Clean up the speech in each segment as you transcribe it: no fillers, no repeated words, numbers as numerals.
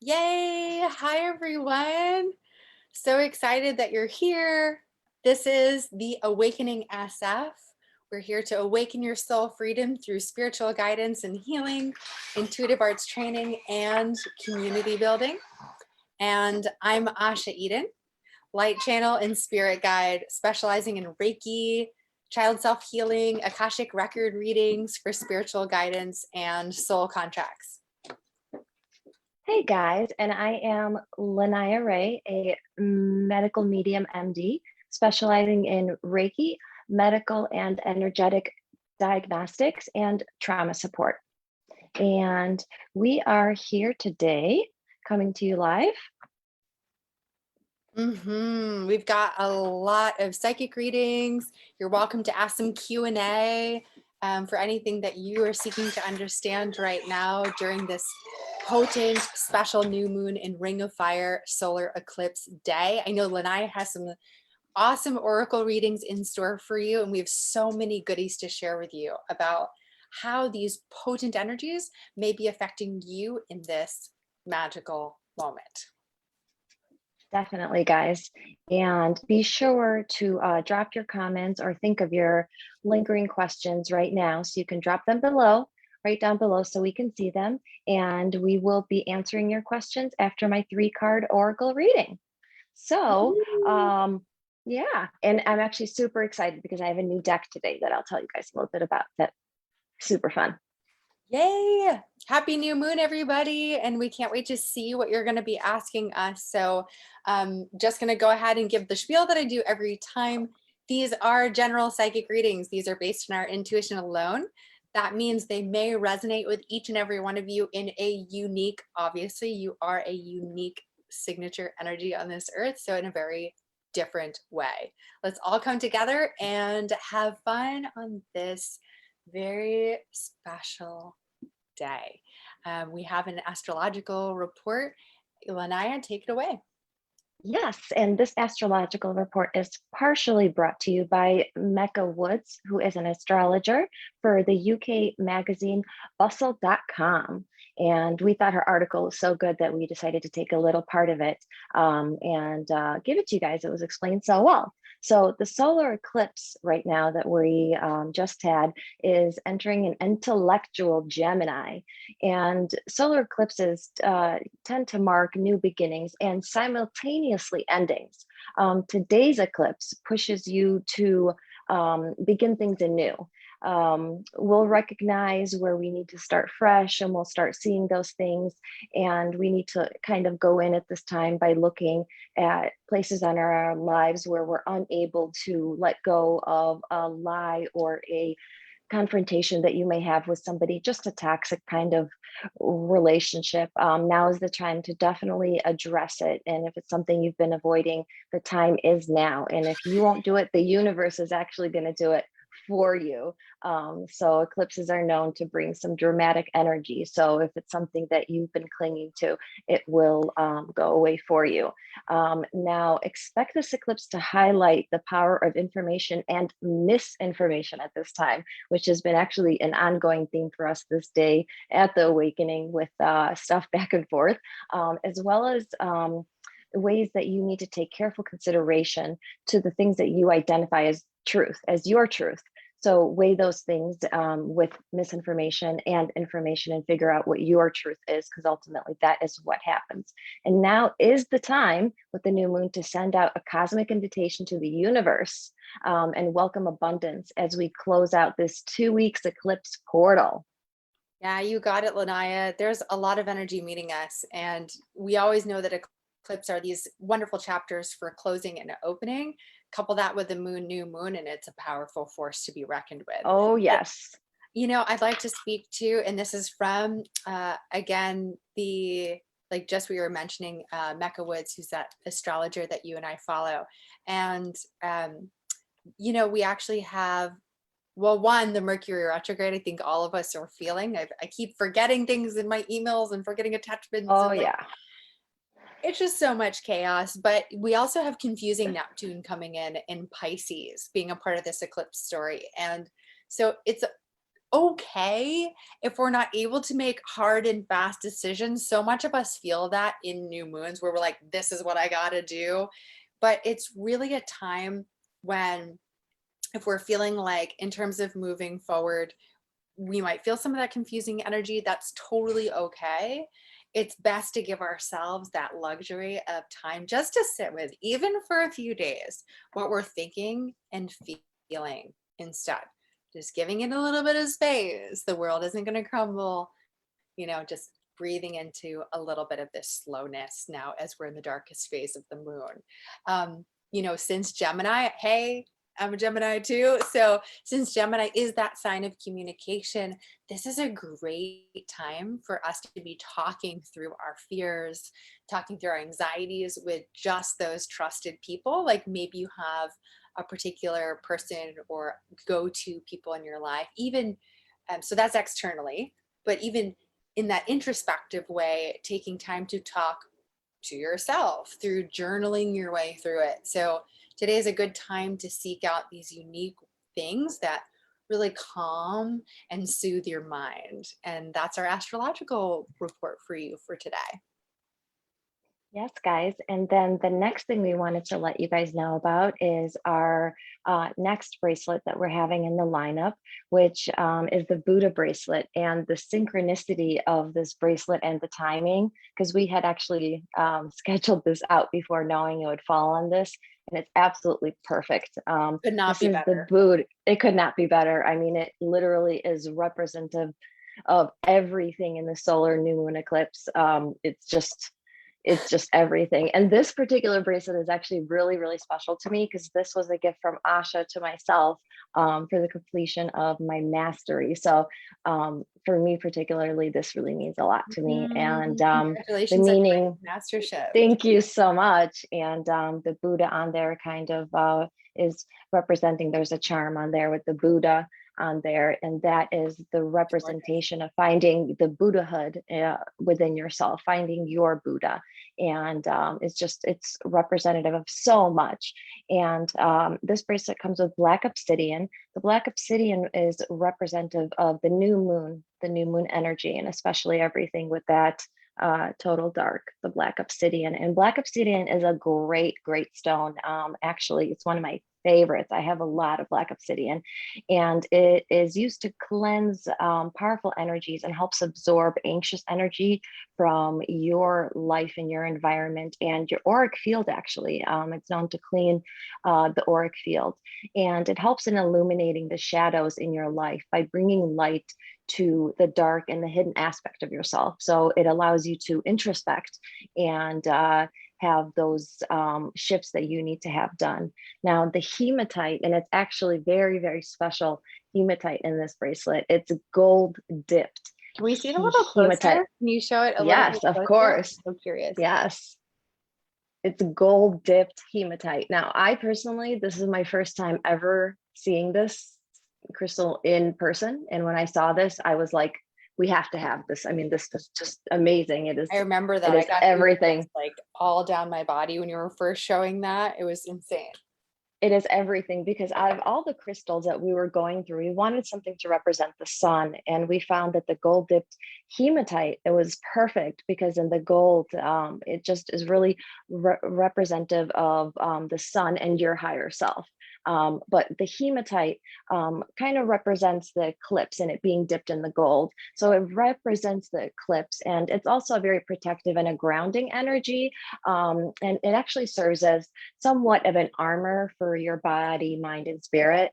Yay! Hi, everyone. So excited that you're here. This is the Awakening SF. We're here to awaken your soul freedom through spiritual guidance and healing, intuitive arts training, and community building. And I'm Asha Eden, light channel and spirit guide, specializing in Reiki, child self-healing, Akashic record readings for spiritual guidance, and soul contracts. Hey guys, and I am Lanaya Ray, a medical medium MD, specializing in Reiki, medical and energetic diagnostics, and trauma support. And we are here today coming to you live. We've got a lot of psychic readings. You're welcome to ask some Q&A for anything that you are seeking to understand right now during this potent special new moon in Ring of Fire solar eclipse day. I know Lanaya has some awesome oracle readings in store for you, and we have so many goodies to share with you about how these potent energies may be affecting you in this magical moment. Definitely, guys. And be sure to drop your comments or think of your lingering questions right now. So you can drop them below, right down below, so we can see them. And we will be answering your questions after my 3-card oracle reading. So, yeah. And I'm actually super excited because I have a new deck today that I'll tell you guys a little bit about. That's super fun. Yay! Happy new moon, everybody. And we can't wait to see what you're going to be asking us. So just going to go ahead and give the spiel that I do every time. These are general psychic readings. These are based on our intuition alone. That means they may resonate with each and every one of you in a unique, obviously you are a unique signature energy on this earth. So in a very different way. Let's all come together and have fun on this very special day. We have an astrological report. Lanaya, take it away. Yes, and this astrological report is partially brought to you by Mecca Woods, who is an astrologer for the UK magazine Bustle.com. And we thought her article was so good that we decided to take a little part of it and give it to you guys. It was explained so well. So the solar eclipse right now that we just had is entering an intellectual Gemini. And solar eclipses tend to mark new beginnings and simultaneously endings. Today's eclipse pushes you to begin things anew. We'll recognize where we need to start fresh, and we'll start seeing those things. And we need to kind of go in at this time by looking at places in our lives where we're unable to let go of a lie or a confrontation that you may have with somebody, just a toxic kind of relationship. Now is the time to definitely address it. And if it's something you've been avoiding, the time is now. And if you won't do it, the universe is actually going to do it for you. So eclipses are known to bring some dramatic energy. So if it's something that you've been clinging to, it will go away for you. Now expect this eclipse to highlight the power of information and misinformation at this time, which has been actually an ongoing theme for us this day at the Awakening, with stuff back and forth, as well as ways that you need to take careful consideration to the things that you identify as truth, as your truth. So weigh those things with misinformation and information and figure out what your truth is, because ultimately that is what happens. And now is the time with the new moon to send out a cosmic invitation to the universe and welcome abundance as we close out this 2 weeks eclipse portal. Yeah, you got it, Lanaya. There's a lot of energy meeting us, and we always know that eclipses are these wonderful chapters for closing and opening. Couple that with the new moon, and it's a powerful force to be reckoned with. Oh, yes. But, you know, I'd like to speak to, and this is from, again, we were mentioning Mecca Woods, who's that astrologer that you and I follow. And, you know, we actually have, well, one, the Mercury retrograde, I think all of us are feeling. I keep forgetting things in my emails and forgetting attachments. Oh, and, yeah. It's just so much chaos, but we also have confusing Neptune coming in Pisces, being a part of this eclipse story. And so it's okay if we're not able to make hard and fast decisions. So much of us feel that in new moons where we're like, this is what I got to do. But it's really a time when, if we're feeling like, in terms of moving forward, we might feel some of that confusing energy. That's totally okay. It's best to give ourselves that luxury of time just to sit with, even for a few days, what we're thinking and feeling instead. Just giving it a little bit of space. The world isn't going to crumble, just breathing into a little bit of this slowness now as we're in the darkest phase of the moon. Since Gemini, hey, I'm a Gemini too. So since Gemini is that sign of communication, this is a great time for us to be talking through our fears, talking through our anxieties with just those trusted people. Like maybe you have a particular person or go-to people in your life, even so that's externally, but even in that introspective way, taking time to talk to yourself through journaling your way through it. So today is a good time to seek out these unique things that really calm and soothe your mind. And that's our astrological report for you for today. Yes, guys. And then the next thing we wanted to let you guys know about is our next bracelet that we're having in the lineup, which is the Buddha bracelet. And the synchronicity of this bracelet and the timing, because we had actually scheduled this out before knowing it would fall on this. And it's absolutely perfect. Could not This be is the better. Buddha. It could not be better. I mean, it literally is representative of everything in the solar new moon eclipse. It's just everything. And this particular bracelet is actually really, really special to me because this was a gift from Asha to myself for the completion of my mastery. So for me particularly, this really means a lot to me. And the Congratulations on your meaning, mastership. thank you so much. And the Buddha on there kind of is representing, there's a charm on there with the Buddha on there, and that is the representation of finding the Buddhahood within yourself, finding your Buddha. And it's representative of so much. And this bracelet comes with black obsidian. The black obsidian is representative of the new moon energy, and especially everything with that total dark, the black obsidian. And black obsidian is a great stone. Actually, it's one of my favorites. I have a lot of black obsidian, and it is used to cleanse powerful energies and helps absorb anxious energy from your life and your environment and your auric field. Actually, it's known to clean the auric field, and it helps in illuminating the shadows in your life by bringing light to the dark and the hidden aspect of yourself. So it allows you to introspect and have those shifts that you need to have done. Now, the hematite, and it's actually very special hematite in this bracelet. It's gold dipped. Can we see it a little hematite. closer? Can you show it a little bit Yes, closer? of course. I'm so curious. Yes. It's gold dipped hematite. Now, I personally, this is my first time ever seeing this crystal in person. And when I saw this, I was like, we have to have this. I mean, this is just amazing. I remember that. It I is got everything. like all down my body when you were first showing that. It was insane. It is everything, because out of all the crystals that we were going through, we wanted something to represent the sun. And we found that the gold dipped hematite, it was perfect, because in the gold, it just is really representative of the sun and your higher self. But the hematite kind of represents the eclipse and it being dipped in the gold. So it represents the eclipse, and it's also a very protective and a grounding energy. And it actually serves as somewhat of an armor for your body, mind, and spirit.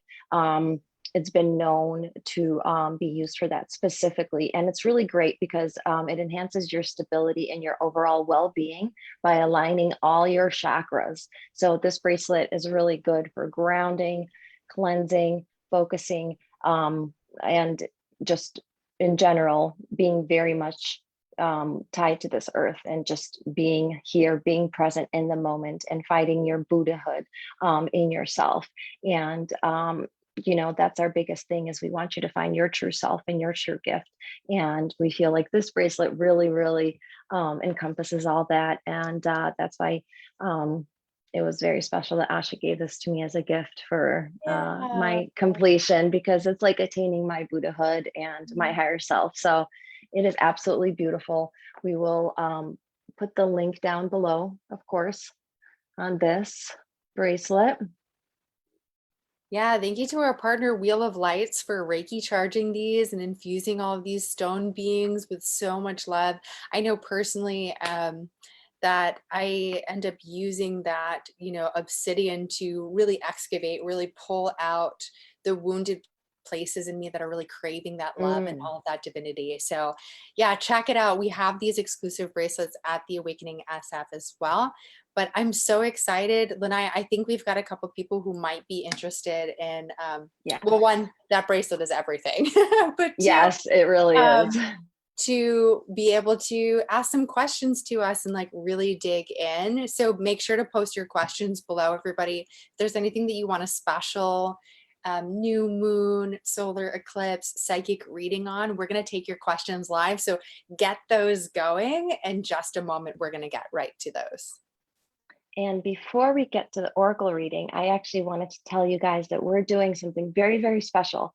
It's been known to be used for that specifically. And it's really great because it enhances your stability and your overall well-being by aligning all your chakras. So this bracelet is really good for grounding, cleansing, focusing, and just in general, being very much tied to this earth and just being here, being present in the moment and finding your Buddhahood in yourself. And that's our biggest thing, is we want you to find your true self and your true gift. And we feel like this bracelet really encompasses all that. And that's why it was very special that Asha gave this to me as a gift for Yeah. my completion, because it's like attaining my Buddhahood and my higher self. So it is absolutely beautiful. We will put the link down below, of course, on this bracelet. Yeah, thank you to our partner Wheel of Lights for Reiki charging these and infusing all of these stone beings with so much love. I know personally that I end up using that, you know, obsidian to really excavate, really pull out the wounded places in me that are really craving that love and all of that divinity. So yeah, check it out. We have these exclusive bracelets at the Awakening SF as well. But I'm so excited, Lanaya. I think we've got a couple people who might be interested in, Yeah. well, one, that bracelet is everything, but two, Yes, it really is. to be able to ask some questions to us and like really dig in. So make sure to post your questions below, everybody. If there's anything that you want a special new moon, solar eclipse, psychic reading on, we're going to take your questions live. So get those going. In just a moment, we're going to get right to those. And before we get to the oracle reading, I actually wanted to tell you guys that we're doing something very, very special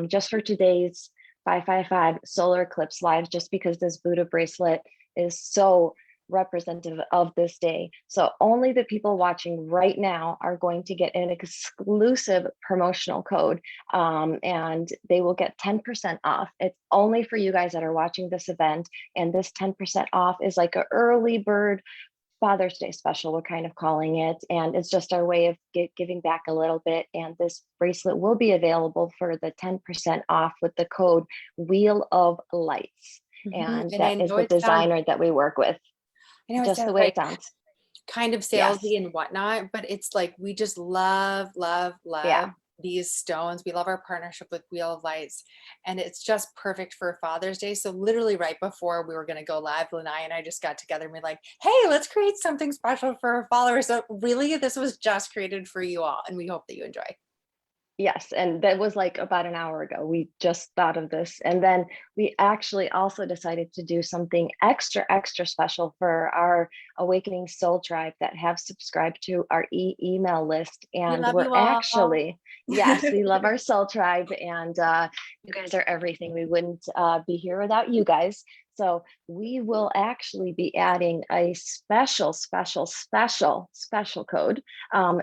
just for today's 555 solar eclipse live, just because this Buddha bracelet is so representative of this day. So only the people watching right now are going to get an exclusive promotional code, and they will get 10% off. It's only for you guys that are watching this event. And this 10% off is like an early bird Father's Day special, we're kind of calling it. And it's just our way of giving back a little bit. And this bracelet will be available for the 10% off with the code Wheel of Lights. And And I that is know the it sounds, designer that we work with, I know it just sounds the way like it sounds. kind of Yes. salesy and whatnot, but it's like we just love, love, love Yeah. these stones. We love our partnership with Wheel of Lights, and it's just perfect for Father's Day. So literally right before we were going to go live, Lanai and I just got together and we're like, hey, let's create something special for our followers. So really, this was just created for you all, and we hope that you enjoy. Yes, and that was like about an hour ago. We just thought of this. And then we actually also decided to do something extra, extra special for our Awakening Soul Tribe that have subscribed to our email list. We And love we're you all. actually, yes, we love our Soul Tribe, and you guys are everything. We wouldn't be here without you guys. So we will actually be adding a special, special, special, special code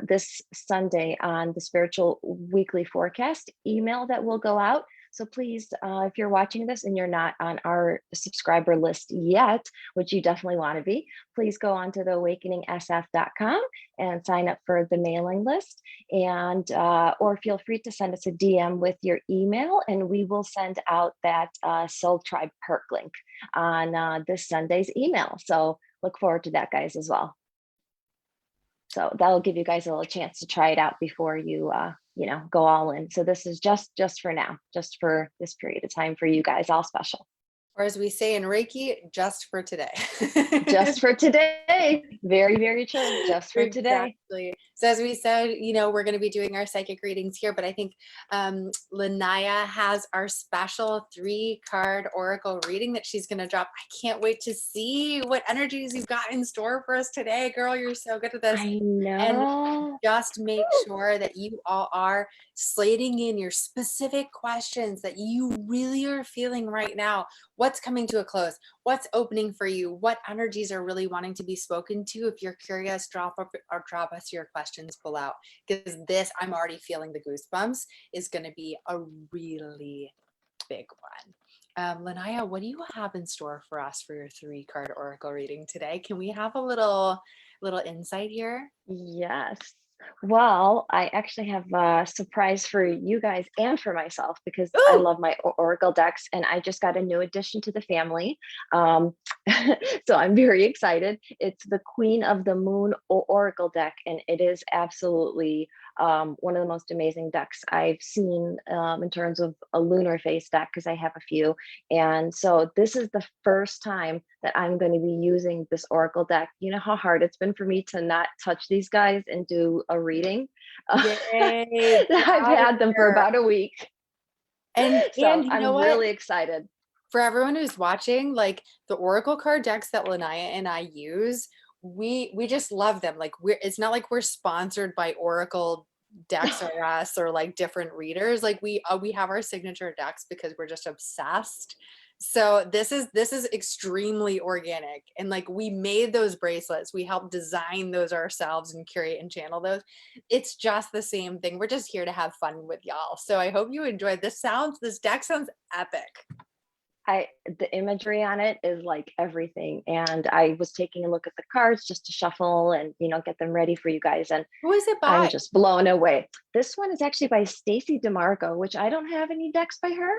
this Sunday on the Spiritual Weekly Forecast email that will go out. So please, if you're watching this and you're not on our subscriber list yet, which you definitely want to be, please go on to theawakeningsf.com and sign up for the mailing list. And or feel free to send us a DM with your email, and we will send out that Soul Tribe perk link on this Sunday's email. So look forward to that, guys, as well. So that'll give you guys a little chance to try it out before you, go all in. So this is just for now, just for this period of time for you guys, all special. Or as we say in Reiki, just for today. Just for today. Very, very true. Just for today. Exactly. So as we said, we're going to be doing our psychic readings here, but I think Lanaya has our special 3-card oracle reading that she's going to drop. I can't wait to see what energies you've got in store for us today, girl. You're so good at this. I know. And just make sure that you all are slating in your specific questions that you really are feeling right now. What's coming to a close? What's opening for you? What energies are really wanting to be spoken to? If you're curious, drop us your questions below, because this, I'm already feeling the goosebumps, is going to be a really big one. Lanaya, what do you have in store for us for your 3-card oracle reading today? Can we have a little insight here? Yes. Well, I actually have a surprise for you guys and for myself, because I love my Oracle decks, and I just got a new addition to the family. So I'm very excited. It's the Queen of the Moon Oracle deck, and it is absolutely one of the most amazing decks I've seen in terms of a lunar face deck, because I have a few. And so this is the first time that I'm going to be using this Oracle deck. You know how hard it's been for me to not touch these guys and do a reading? Yay, I've had them for about a week. And So you know I'm what? really excited. For everyone who's watching, like the Oracle card decks that Lanaya and I use, we just love them. Like it's not like we're sponsored by Oracle decks or us or like different readers. Like we have our signature decks because we're just obsessed. So this is extremely organic, and like we made those bracelets, we helped design those ourselves and curate and channel those. It's just the same thing. We're just here to have fun with y'all. So I hope you enjoyed this. This deck sounds epic. The imagery on it is like everything. And I was taking a look at the cards just to shuffle and, you know, get them ready for you guys. And Who is it by? I'm just blown away. This one is actually by Stacy DeMarco, which I don't have any decks by her.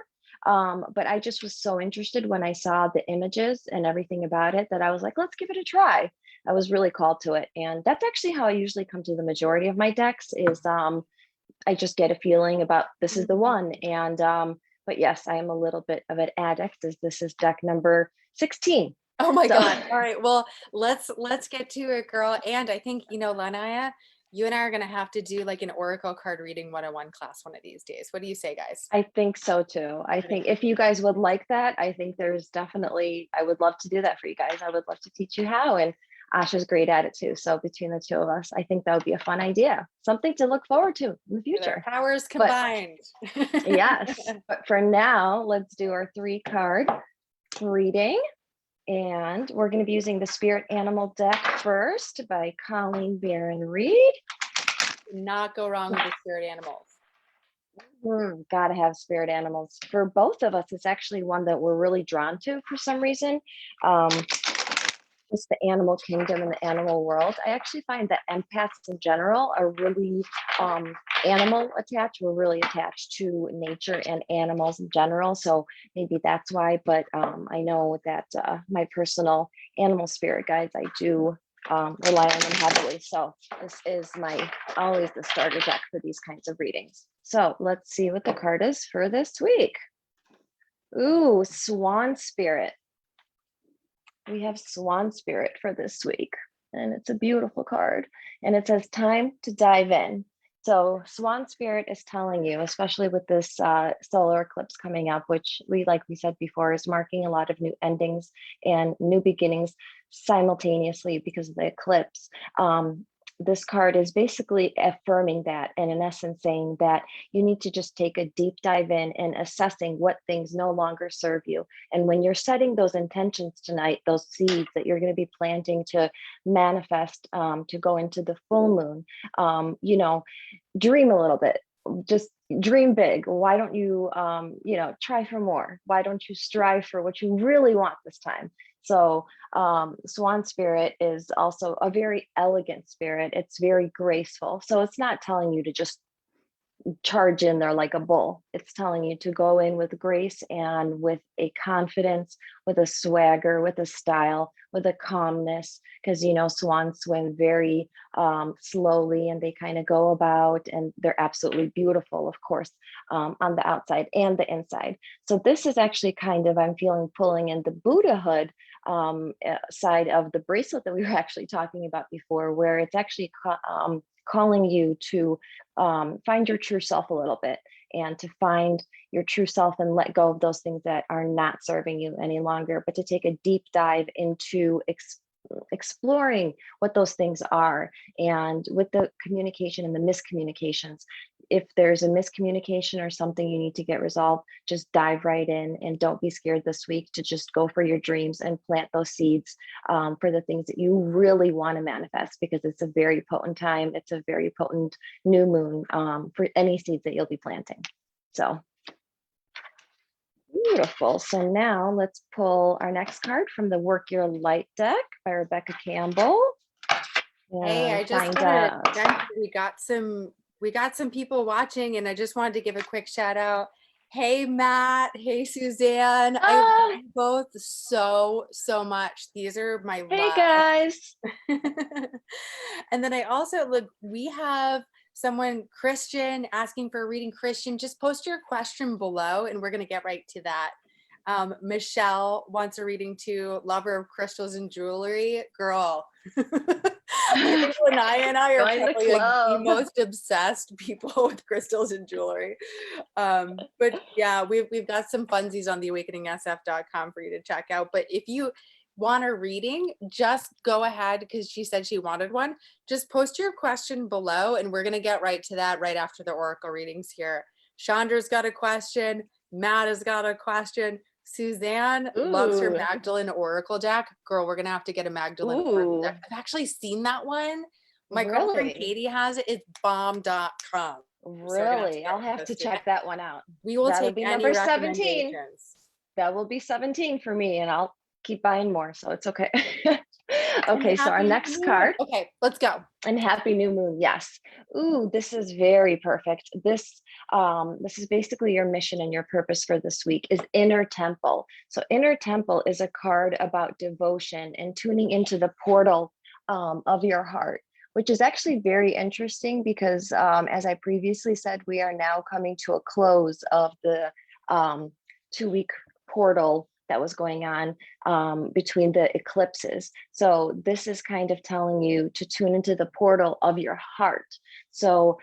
But I just was so interested when I saw the images and everything about it that I was like, let's give it a try. I was really called to it. And that's actually how I usually come to the majority of my decks is I just get a feeling about this is the one. And but yes, I am a little bit of an addict as this is deck number 16. Oh my God. All right. Well, let's get to it, girl. And I think, you know, Lanaya, you and I are going to have to do like an Oracle card reading 101 class one of these days. What do you say, guys? I think so too. I think if you guys would like that, I think there's definitely, I would love to do that for you guys. I would love to teach you how, and Asha's great at it too. So between the two of us, I think that would be a fun idea, something to look forward to in the future. Powers combined. Yes, but for now, let's do our 3-card reading. And we're going to be using the Spirit Animal deck first by Colleen Barron Reed. Not go wrong with the spirit animals. Gotta have spirit animals. For both of us, it's actually one that we're really drawn to for some reason. It's the animal kingdom and the animal world. I actually find that empaths in general are really animal attached. We're really attached to nature and animals in general. So maybe that's why, but I know that my personal animal spirit guides, I do rely on them heavily. So this is always the starter deck for these kinds of readings. So let's see what the card is for this week. Ooh, Swan Spirit. We have Swan Spirit for this week, and it's a beautiful card. And it says time to dive in. So Swan Spirit is telling you, especially with this solar eclipse coming up, which like we said before, is marking a lot of new endings and new beginnings simultaneously because of the eclipse. This card is basically affirming that, and in essence saying that you need to just take a deep dive in and assessing what things no longer serve you. And when you're setting those intentions tonight, those seeds that you're going to be planting to manifest, to go into the full moon, you know, dream a little bit, just dream big. Why don't you, you know, try for more? Why don't you strive for what you really want this time? So Swan Spirit is also a very elegant spirit. It's very graceful. So it's not telling you to just charge in there like a bull. It's telling you to go in with grace and with a confidence, with a swagger, with a style, with a calmness, because, you know, swans swim very slowly and they kind of go about, and they're absolutely beautiful, of course, on the outside and the inside. So this is actually kind of, I'm feeling pulling in the Buddhahood side of the bracelet that we were actually talking about before, where it's actually calling you to find your true self a little bit, and to find your true self and let go of those things that are not serving you any longer, but to take a deep dive into exploring what those things are. And with the communication and the miscommunications, if there's a miscommunication or something you need to get resolved, just dive right in, and don't be scared this week to just go for your dreams and plant those seeds for the things that you really want to manifest, because it's a very potent time. It's a very potent new moon for any seeds that you'll be planting. So beautiful. So now let's pull our next card from the Work Your Light deck by Rebecca Campbell. Hey, I just wanted to, we got some people watching, and I just wanted to give a quick shout out. Hey, Matt. Hey, Suzanne. I love you both so much. These are my Hey, guys. And then I also look, we have someone, Christian, asking for a reading. Christian, just post your question below and we're going to get right to that. Michelle wants a reading too. Lover of crystals and jewelry. Girl. I think Lanaya and I are probably like the most obsessed people with crystals and jewelry. But yeah, we've got some funsies on theawakeningsf.com for you to check out. But if you want a reading, just go ahead, because she said she wanted one. Just post your question below and we're going to get right to that right after the oracle readings here. Chandra's got a question. Matt has got a question. Suzanne loves her Ooh, Magdalene Oracle deck. Girl, we're going to have to get a Magdalene Oracle ooh, deck. I've actually seen that one. My girlfriend really? Katie has it. It's bomb.com. So we're going to have to Really? get I'll have to those two. check that one out. We will That'll take be any number 17. recommendations. That will be 17 for me, and I'll keep buying more, so it's okay. And Okay, so our happy new next moon. card, Okay, let's go. and happy new moon. Yes. Ooh, this is very perfect. This is basically your mission and your purpose for this week is inner temple. So inner temple is a card about devotion and tuning into the portal of your heart, which is actually very interesting because as I previously said, we are now coming to a close of the 2-week portal that was going on between the eclipses. So this is kind of telling you to tune into the portal of your heart. So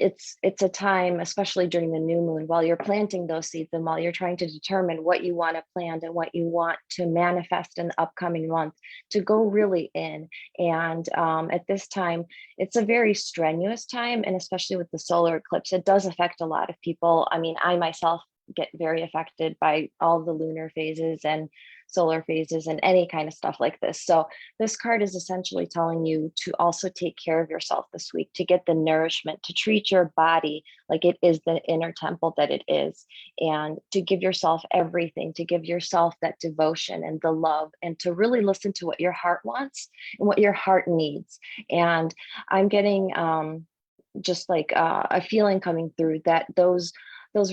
it's a time, especially during the new moon, while you're planting those seeds and while you're trying to determine what you want to plant and what you want to manifest in the upcoming month, to go really in. And at this time, it's a very strenuous time, and especially with the solar eclipse, it does affect a lot of people. I mean, I myself get very affected by all the lunar phases and solar phases and any kind of stuff like this. So this card is essentially telling you to also take care of yourself this week, to get the nourishment, to treat your body like it is the inner temple that it is, and to give yourself everything, to give yourself that devotion and the love, and to really listen to what your heart wants and what your heart needs. And I'm getting just like a feeling coming through that those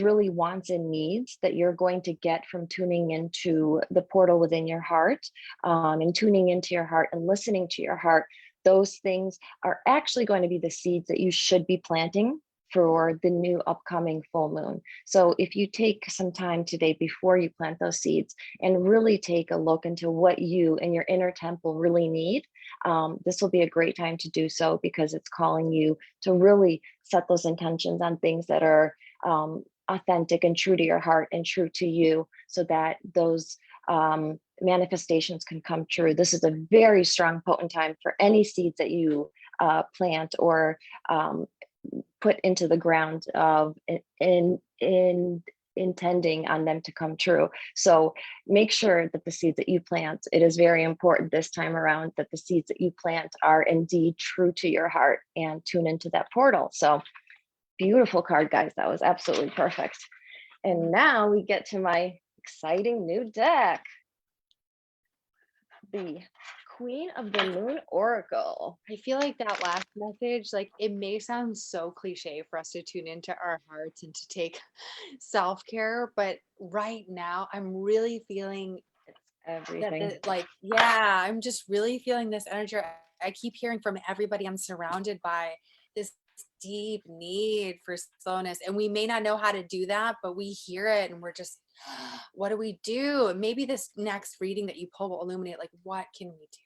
really wants and needs that you're going to get from tuning into the portal within your heart, and tuning into your heart and listening to your heart, those things are actually going to be the seeds that you should be planting for the new upcoming full moon. So if you take some time today before you plant those seeds and really take a look into what you and your inner temple really need, this will be a great time to do so, because it's calling you to really set those intentions on things that are authentic and true to your heart and true to you, so that those manifestations can come true. This is a very strong, potent time for any seeds that you plant or put into the ground of in intending on them to come true. So make sure that the seeds that you plant, it is very important this time around that the seeds that you plant are indeed true to your heart, and tune into that portal. So beautiful card, guys. That was absolutely perfect. And now we get to my exciting new deck, the Queen of the Moon Oracle. I feel like that last message, like it may sound so cliche for us to tune into our hearts and to take self-care, but right now I'm really feeling that Everything. yeah, I'm just really feeling this energy. I keep hearing from everybody I'm surrounded by this deep need for slowness, and we may not know how to do that, but we hear it and we're just, what do we do? Maybe this next reading that you pull will illuminate, like, what can we do?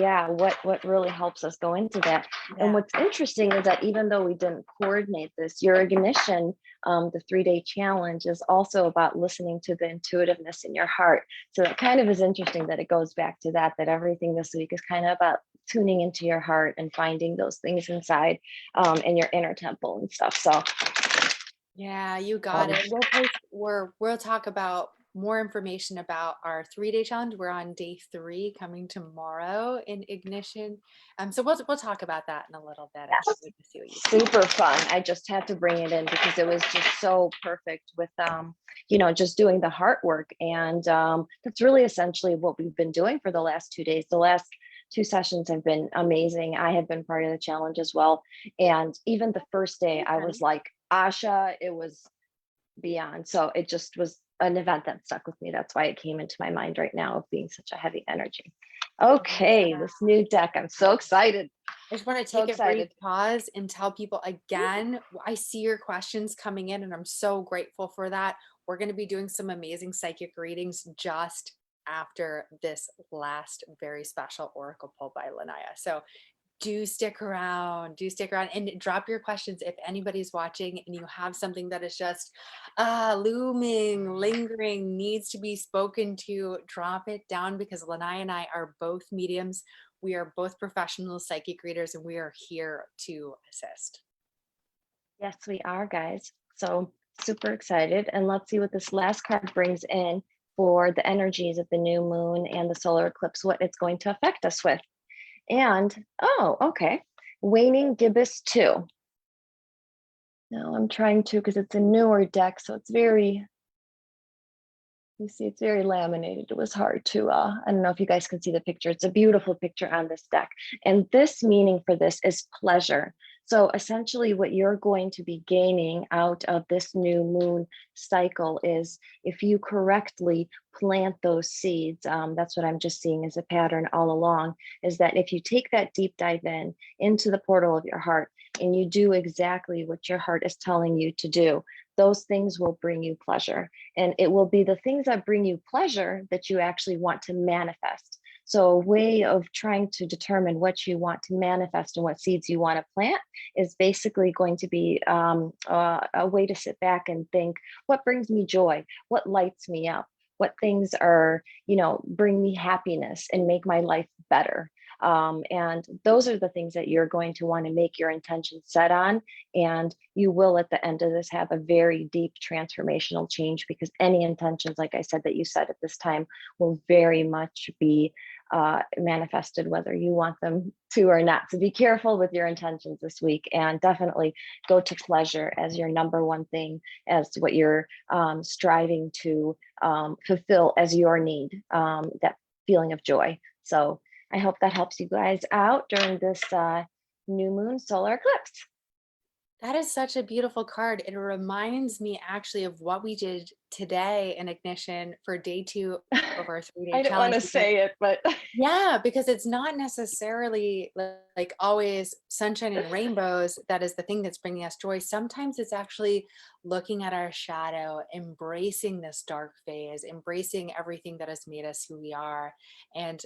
Yeah, what really helps us go into that. And Yeah. what's interesting is that even though we didn't coordinate this, your ignition, the 3-day challenge, is also about listening to the intuitiveness in your heart. So it kind of is interesting that it goes back to that, that everything this week is kind of about tuning into your heart and finding those things inside, in your inner temple and stuff. So Yeah, you got it. We'll talk about more information about our 3-day challenge. We're on day 3 coming tomorrow in Ignition. So we'll talk about that in a little bit. I can't yes, wait to see what you think. super fun. I just had to bring it in because it was just so perfect with just doing the heart work. And that's really essentially what we've been doing for the last 2 days. The last 2 sessions have been amazing. I have been part of the challenge as well. And even the first day, I was like, Asha, it was beyond. So it just was an event that stuck with me. That's why it came into my mind right now of being such a heavy energy. Okay, this new deck. I'm so excited. I just want to So take a brief excited. pause and tell people again, I see your questions coming in and I'm so grateful for that. We're going to be doing some amazing psychic readings just after this last very special oracle pull by Lanaya. So do stick around, and drop your questions if anybody's watching and you have something that is just looming, lingering, needs to be spoken to. Drop it down, because Lanaya and I are both mediums. We are both professional psychic readers, and we are here to assist. Yes, we are, guys. So super excited. And let's see what this last card brings in for the energies of the new moon and the solar eclipse, what it's going to affect us with. And, oh, okay. Waning Gibbous 2. Now I'm trying to, because it's a newer deck, so it's very, you see, it's very laminated. It was hard to, I don't know if you guys can see the picture. It's a beautiful picture on this deck. And this meaning for this is pleasure. So essentially what you're going to be gaining out of this new moon cycle is, if you correctly plant those seeds, that's what I'm just seeing as a pattern all along, is that if you take that deep dive into the portal of your heart and you do exactly what your heart is telling you to do, those things will bring you pleasure. And it will be the things that bring you pleasure that you actually want to manifest. So a way of trying to determine what you want to manifest and what seeds you want to plant is basically going to be a way to sit back and think, what brings me joy? What lights me up? What things are, bring me happiness and make my life better? And those are the things that you're going to want to make your intention set on. And you will, at the end of this, have a very deep transformational change, because any intentions, like I said, that you set at this time will very much be manifested, whether you want them to or not. So be careful with your intentions this week, and definitely go to pleasure as your number one thing, as what you're striving to fulfill as your need, that feeling of joy. So I hope that helps you guys out during this new moon solar eclipse. That is such a beautiful card. It reminds me actually of what we did today in Ignition for day 2 of our 3-day I don't want challenge. to say it, but Yeah, because it's not necessarily like always sunshine and rainbows that is the thing that's bringing us joy. Sometimes it's actually looking at our shadow, embracing this dark phase, embracing everything that has made us who we are, and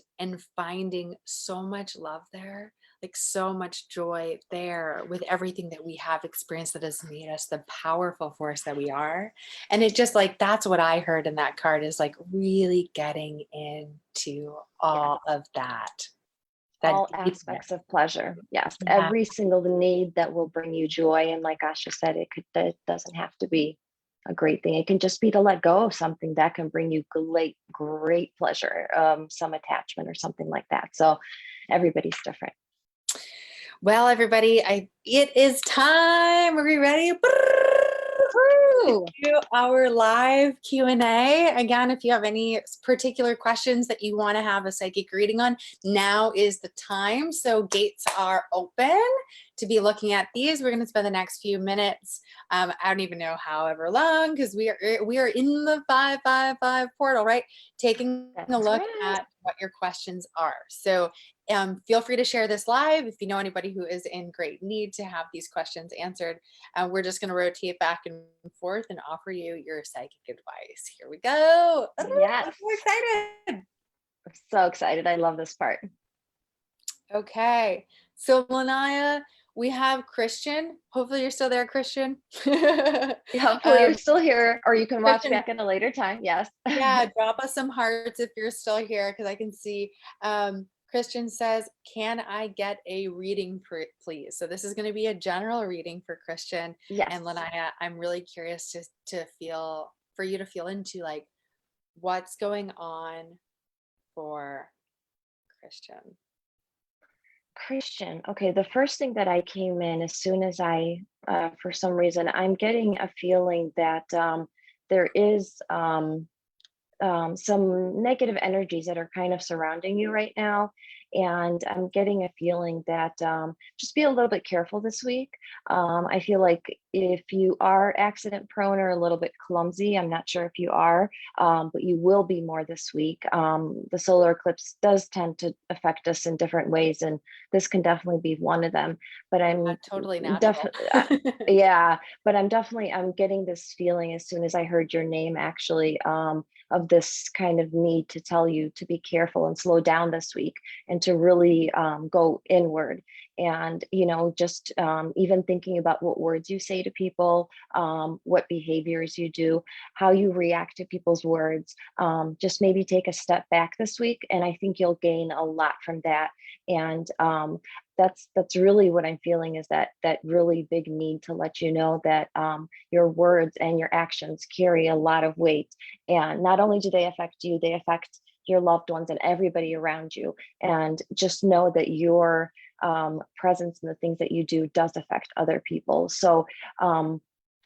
finding so much love there, like so much joy there with everything that we have experienced that has made us the powerful force that we are. And it just, like, that's what I heard in that card, is like really getting into all of that. All Deepness. aspects of pleasure. Yes, Yeah. every single need that will bring you joy. And like Asha said, it doesn't have to be a great thing. It can just be to let go of something that can bring you great pleasure, some attachment or something like that. So everybody's different. Well, everybody, it is time. Are we ready? To do our live Q&A. Again, if you have any particular questions that you want to have a psychic reading on, now is the time. So gates are open to be looking at these. We're going to spend the next few minutes, I don't even know however long, because we are in the 555 portal, right? Taking a look at what your questions are. So feel free to share this live if you know anybody who is in great need to have these questions answered. We're just going to rotate back and forth and offer you your psychic advice. Here we go. Yes. I'm so excited. I'm so excited. I love this part. Okay. So Lanaya, we have Christian. Hopefully you're still there, Christian. Hopefully you're still here, or you can watch Christian, back at a later time. Yes. yeah, drop us some hearts if you're still here, because I can see Christian says, can I get a reading, please? So this is going to be a general reading for Christian. Yes. And Lanaya, I'm really curious for you to feel into like what's going on for Christian. Christian. Okay, the first thing that I came in, as soon as for some reason, I'm getting a feeling that there is some negative energies that are kind of surrounding you right now. And I'm getting a feeling that just be a little bit careful this week. I feel like if you are accident prone or a little bit clumsy, I'm not sure if you are, but you will be more this week. The solar eclipse does tend to affect us in different ways, and this can definitely be one of them. But I'm totally natural. yeah, but I'm getting this feeling as soon as I heard your name, actually, of this kind of need to tell you to be careful and slow down this week, and to really go inward, and just even thinking about what words you say to people, what behaviors you do, how you react to people's words. Just maybe take a step back this week, and I think you'll gain a lot from that. And that's really what I'm feeling, is that really big need to let you know that your words and your actions carry a lot of weight, and not only do they affect you, they affect your loved ones and everybody around you. And just know that your presence and the things that you do does affect other people. So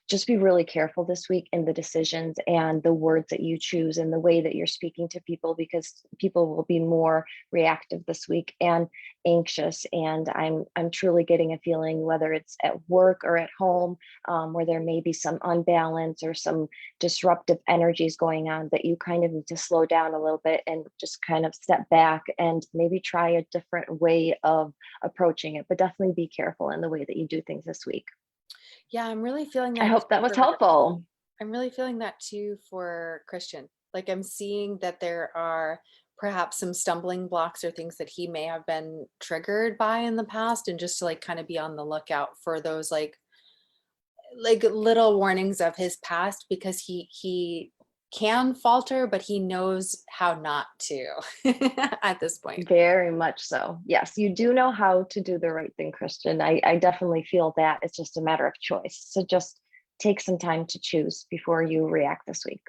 just be really careful this week in the decisions and the words that you choose and the way that you're speaking to people, because people will be more reactive this week and anxious. And I'm truly getting a feeling, whether it's at work or at home, where there may be some unbalance or some disruptive energies going on, that you kind of need to slow down a little bit and just kind of step back and maybe try a different way of approaching it. But definitely be careful in the way that you do things this week. Yeah, I'm really feeling I that hope that was for helpful. I'm really feeling that too for Christian. Like I'm seeing that there are perhaps some stumbling blocks or things that he may have been triggered by in the past, and just to like kind of be on the lookout for those like little warnings of his past, because he can falter, but he knows how not to at this point. Very much so. Yes, you do know how to do the right thing, Christian. I definitely feel that. It's just a matter of choice. So just take some time to choose before you react this week.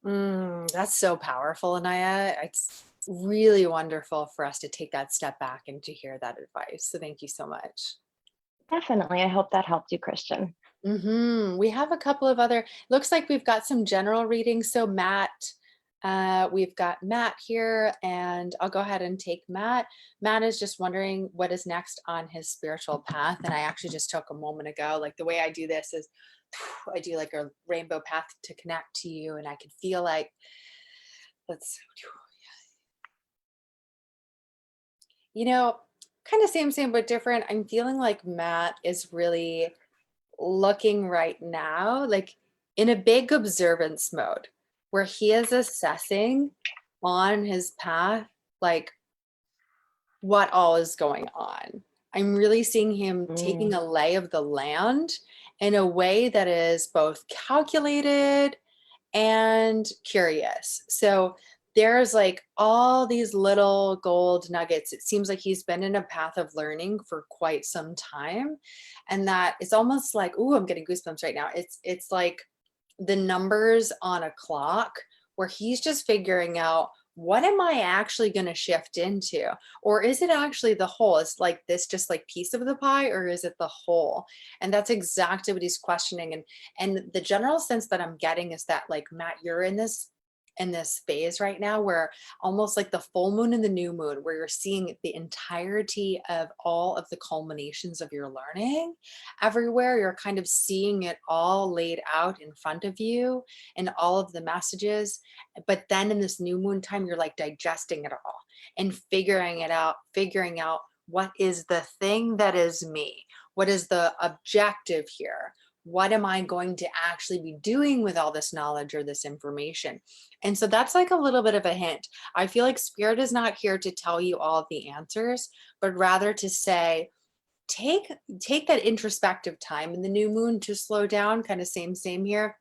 That's so powerful, Anaya. It's really wonderful for us to take that step back and to hear that advice. So thank you so much. Definitely. I hope that helped you, Christian. We have a couple of other, looks like we've got some general readings. So Matt, we've got Matt here, and I'll go ahead and take Matt. Matt is just wondering what is next on his spiritual path. And I actually just took a moment ago, like the way I do this is I do like a rainbow path to connect to you. And I could feel like, let's, kind of same, but different. I'm feeling like Matt is really looking right now, like in a big observance mode, where he is assessing on his path, like what all is going on. I'm really seeing him taking Mm, a lay of the land in a way that is both calculated and curious. So there's like all these little gold nuggets. It seems like he's been in a path of learning for quite some time. And that it's almost like, ooh, I'm getting goosebumps right now. It's like the numbers on a clock, where he's just figuring out, what am I actually going to shift into? Or is it actually the whole? Is like this just like piece of the pie, or is it the whole? And that's exactly what he's questioning. And the general sense that I'm getting is that, like, Matt, you're in this phase right now where almost like the full moon and the new moon, where you're seeing the entirety of all of the culminations of your learning everywhere. You're kind of seeing it all laid out in front of you and all of the messages. But then in this new moon time, you're like digesting it all and figuring out what is the thing that is me? What is the objective here? What am I going to actually be doing with all this knowledge or this information? And so that's like a little bit of a hint. I feel like spirit is not here to tell you all of the answers, but rather to say, take that introspective time in the new moon to slow down, kind of same here,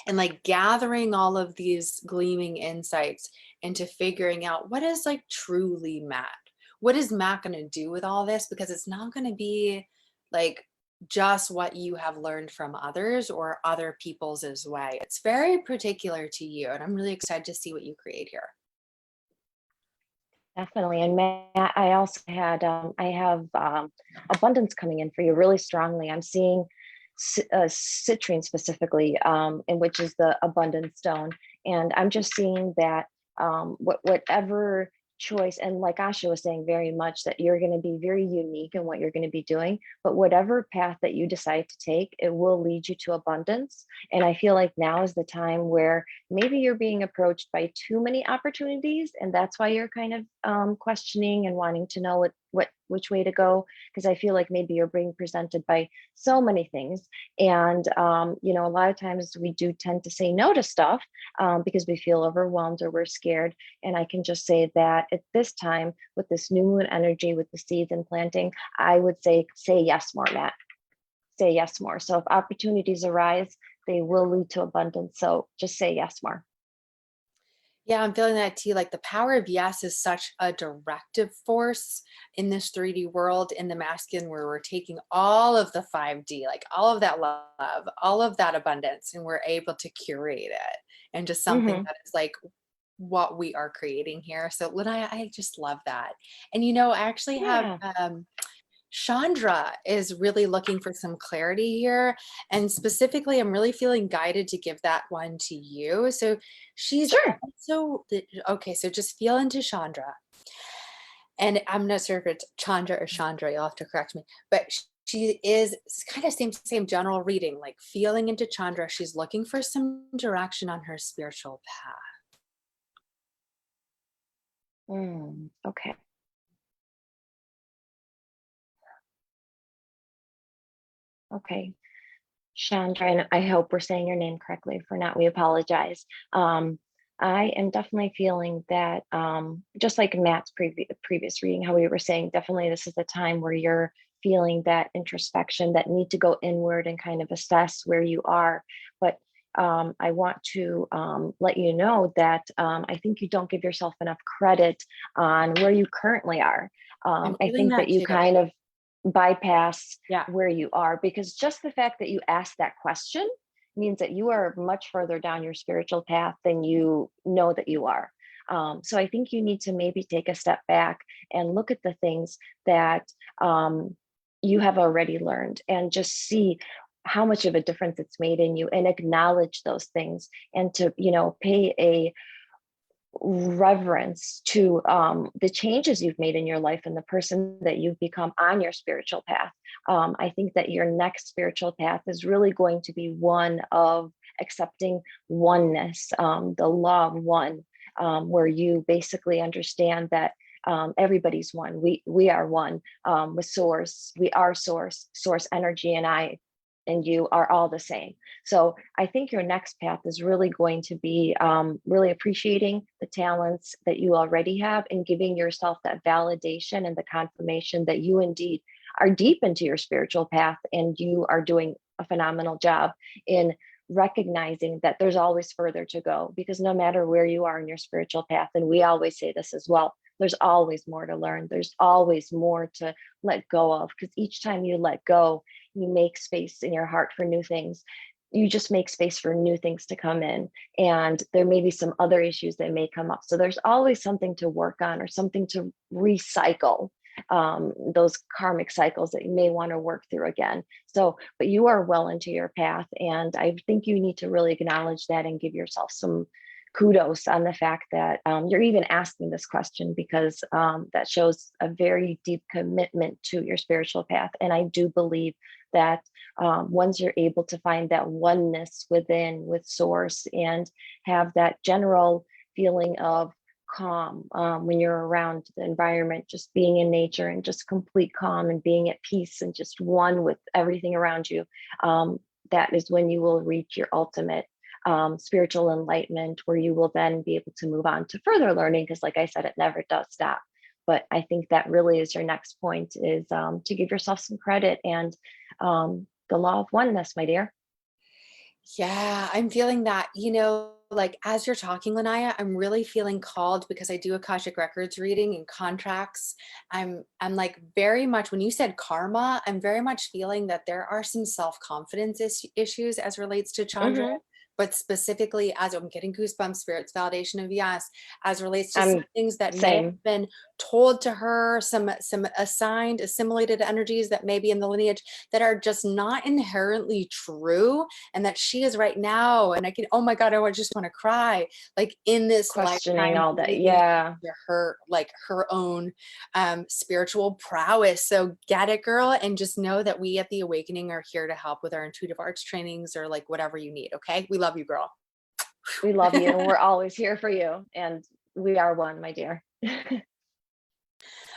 and like gathering all of these gleaming insights into figuring out what is like truly Matt. What is Matt going to do with all this? Because it's not going to be like just what you have learned from others or other people's as way. It's very particular to you. And I'm really excited to see what you create here. definitely. And Matt, I also I have abundance coming in for you really strongly. I'm seeing citrine specifically, in which is the abundance stone. And I'm just seeing that whatever choice, and like Asha was saying, very much that you're going to be very unique in what you're going to be doing, but whatever path that you decide to take, it will lead you to abundance. And I feel like now is the time where maybe you're being approached by too many opportunities, and that's why you're kind of questioning and wanting to know which way to go, because I feel like maybe you're being presented by so many things. And you know, a lot of times we do tend to say no to stuff because we feel overwhelmed or we're scared. And I can just say that at this time, with this new moon energy, with the seeds and planting, I would say yes more, Matt. Say yes more. So if opportunities arise, they will lead to abundance. So just say yes more. Yeah, I'm feeling that too. Like the power of yes is such a directive force in this 3D world, in the masculine, where we're taking all of the 5D, like all of that love, all of that abundance, and we're able to curate it into something Hmm. that is like what we are creating here. So, Lanaya, I just love that. And you know, I actually have Yeah, Chandra is really looking for some clarity here. And specifically, I'm really feeling guided to give that one to you. So she's sure. also, okay, so just feel into Chandra. And I'm not sure if it's Chandra or Chandra, you'll have to correct me. But she is kind of same general reading, like feeling into Chandra. She's looking for some direction on her spiritual path. Okay. Okay. Chandra, and I hope we're saying your name correctly. If we're not, we apologize. I am definitely feeling that, just like in Matt's previous reading, how we were saying, definitely this is the time where you're feeling that introspection, that need to go inward and kind of assess where you are. But I want to let you know that I think you don't give yourself enough credit on where you currently are. I'm I feeling think that that you too. kind of bypass Yeah. where you are, because just the fact that you asked that question means that you are much further down your spiritual path than you know that you are. So I think you need to maybe take a step back and look at the things that you have already learned, and just see how much of a difference it's made in you, and acknowledge those things, and to, you know, pay a reverence to the changes you've made in your life and the person that you've become on your spiritual path. I think that your next spiritual path is really going to be one of accepting oneness, the law of one, where you basically understand that everybody's one. We are one with source. We are source energy, and I and you are all the same. So I think your next path is really going to be really appreciating the talents that you already have, and giving yourself that validation and the confirmation that you indeed are deep into your spiritual path, and you are doing a phenomenal job in recognizing that there's always further to go, because no matter where you are in your spiritual path, and we always say this as well, there's always more to learn, there's always more to let go of, because each time you let go, you make space in your heart for new things. You just make space for new things to come in, and there may be some other issues that may come up. So there's always something to work on, or something to recycle, those karmic cycles that you may want to work through again. So, but you are well into your path, and I think you need to really acknowledge that and give yourself some kudos on the fact that you're even asking this question, because that shows a very deep commitment to your spiritual path. And I do believe that once you're able to find that oneness within with source, and have that general feeling of calm when you're around the environment, just being in nature and just complete calm and being at peace and just one with everything around you, that is when you will reach your ultimate spiritual enlightenment, where you will then be able to move on to further learning, because like I said, it never does stop. But I think that really is your next point, is to give yourself some credit, and the law of oneness, my dear. Yeah, I'm feeling that, you know, like as you're talking, Lanaya, I'm really feeling called, because I do Akashic Records reading and contracts. I'm like very much, when you said karma, I'm very much feeling that there are some self-confidence issues as relates to Chandra, Hmm. but specifically, as I'm getting goosebumps, spirits validation of yes, as relates to some I'm things that may have same. been told to her, some assigned, assimilated energies that may be in the lineage that are just not inherently true, and that she is right now, and I can, oh my god, I just want to cry, like in this Questioning lifetime all that. leaning Yeah. into her, like her own spiritual prowess. So get it, girl, and just know that we at the Awakening are here to help with our intuitive arts trainings, or like whatever you need. Okay, we love you, girl. We love you, and we're always here for you. And we are one, my dear.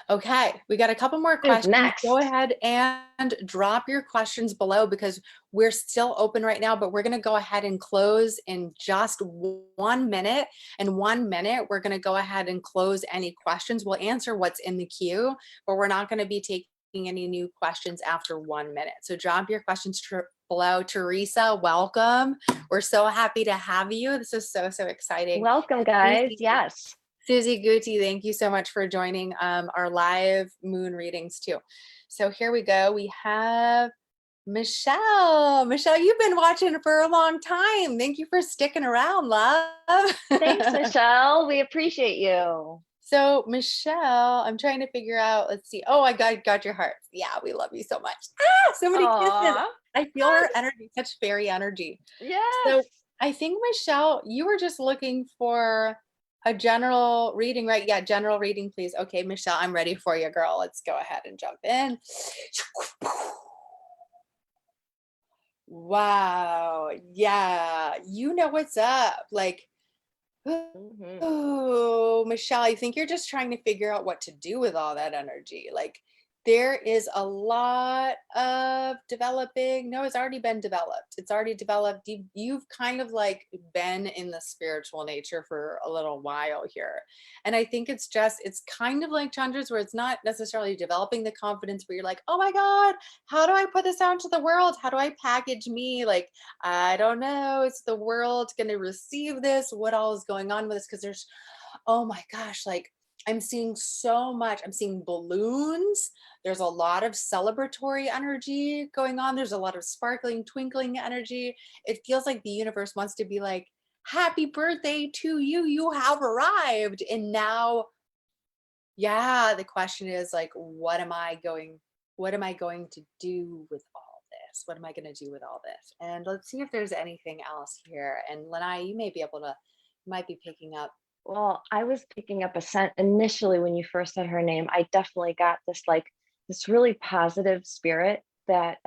Okay, we got a couple more Who's questions. Go next? ahead and drop your questions below because we're still open right now, but we're going to go ahead and close in just 1 minute. In 1 minute, we're going to go ahead and close any questions. We'll answer what's in the queue, but we're not going to be taking any new questions after 1 minute. So drop your questions below. Teresa, welcome. We're so happy to have you. This is so, so exciting. Welcome, guys. Susie, Yes. Susie Gucci, thank you so much for joining our live moon readings too. So here we go. We have Michelle. Michelle, you've been watching for a long time. Thank you for sticking around, love. Thanks, Michelle. We appreciate you. So Michelle, I'm trying to figure out, let's see. Oh, I got your heart. Yeah, we love you so much. Ah, so many kisses. Aw. I feel her energy, such fairy energy. Yes. So I think, Michelle, you were just looking for a general reading, right? Yeah, general reading, please. Okay, Michelle, I'm ready for you, girl. Let's go ahead and jump in. Wow. Yeah, you know what's up. Like, Mhm. oh, Michelle, I think you're just trying to figure out what to do with all that energy. Like, there is a lot of developing. No, it's already been developed. It's already developed. You've kind of like been in the spiritual nature for a little while here. And I think it's kind of like Chandra's, where it's not necessarily developing the confidence where you're like, oh my God, how do I put this out to the world? How do I package me? Like, I don't know. Is the world going to receive this? What all is going on with this? Because there's, oh my gosh, like I'm seeing so much. I'm seeing balloons. There's a lot of celebratory energy going on. There's a lot of sparkling, twinkling energy. It feels like the universe wants to be like, happy birthday to you. You have arrived. And now, yeah, the question is like, what am I going to do with all this? What am I going to do with all this? And let's see if there's anything else here. And Lanai, you may be able to, you might be picking up. Well, I was picking up a scent initially when you first said her name. I definitely got this this really positive spirit that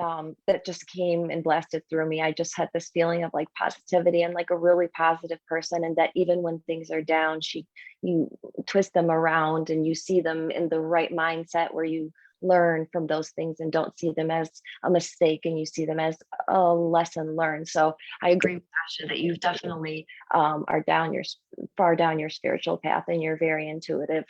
just came and blasted through me. I just had this feeling of like positivity and like a really positive person, and that even when things are down, you twist them around and you see them in the right mindset where you learn from those things and don't see them as a mistake, and you see them as a lesson learned. So I agree with Asha that you've definitely are far down your spiritual path, and you're very intuitive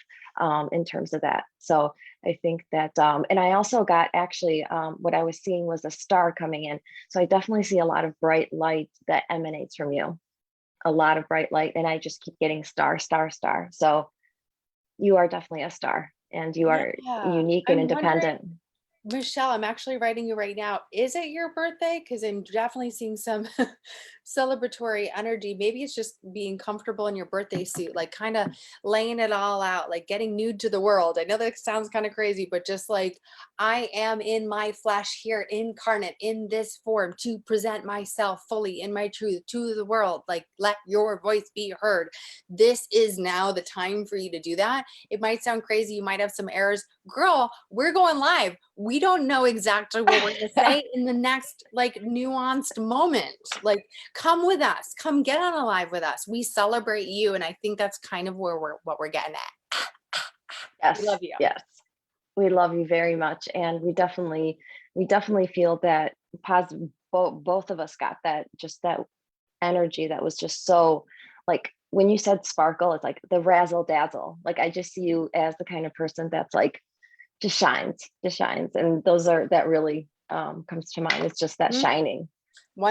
in terms of that. So I think that, and I also got actually what I was seeing was a star coming in. So I definitely see a lot of bright light that emanates from you, a lot of bright light, and I just keep getting star, star, star. So you are definitely a star, and you are Yeah. unique and I'm wondering, independent. Michelle, I'm actually writing you right now. Is it your birthday? Because I'm definitely seeing some celebratory energy. Maybe it's just being comfortable in your birthday suit, like kind of laying it all out, like getting nude to the world. I know that sounds kind of crazy, but just like I am in my flesh here, incarnate in this form to present myself fully in my truth to the world. Like, let your voice be heard. This is now the time for you to do that. It might sound crazy. You might have some errors. Girl, we're going live. We don't know exactly what we're going to say in the next like nuanced moment. Like, come with us, come get on a live with us. We celebrate you. And I think that's kind of what we're getting at. We Yes, love you. yes, we love you very much, and we definitely feel that positive. Both of us got that, just that energy that was just so, like when you said sparkle, it's like the razzle dazzle. Like I just see you as the kind of person that's like just shines, and that really comes to mind. It's just that shining.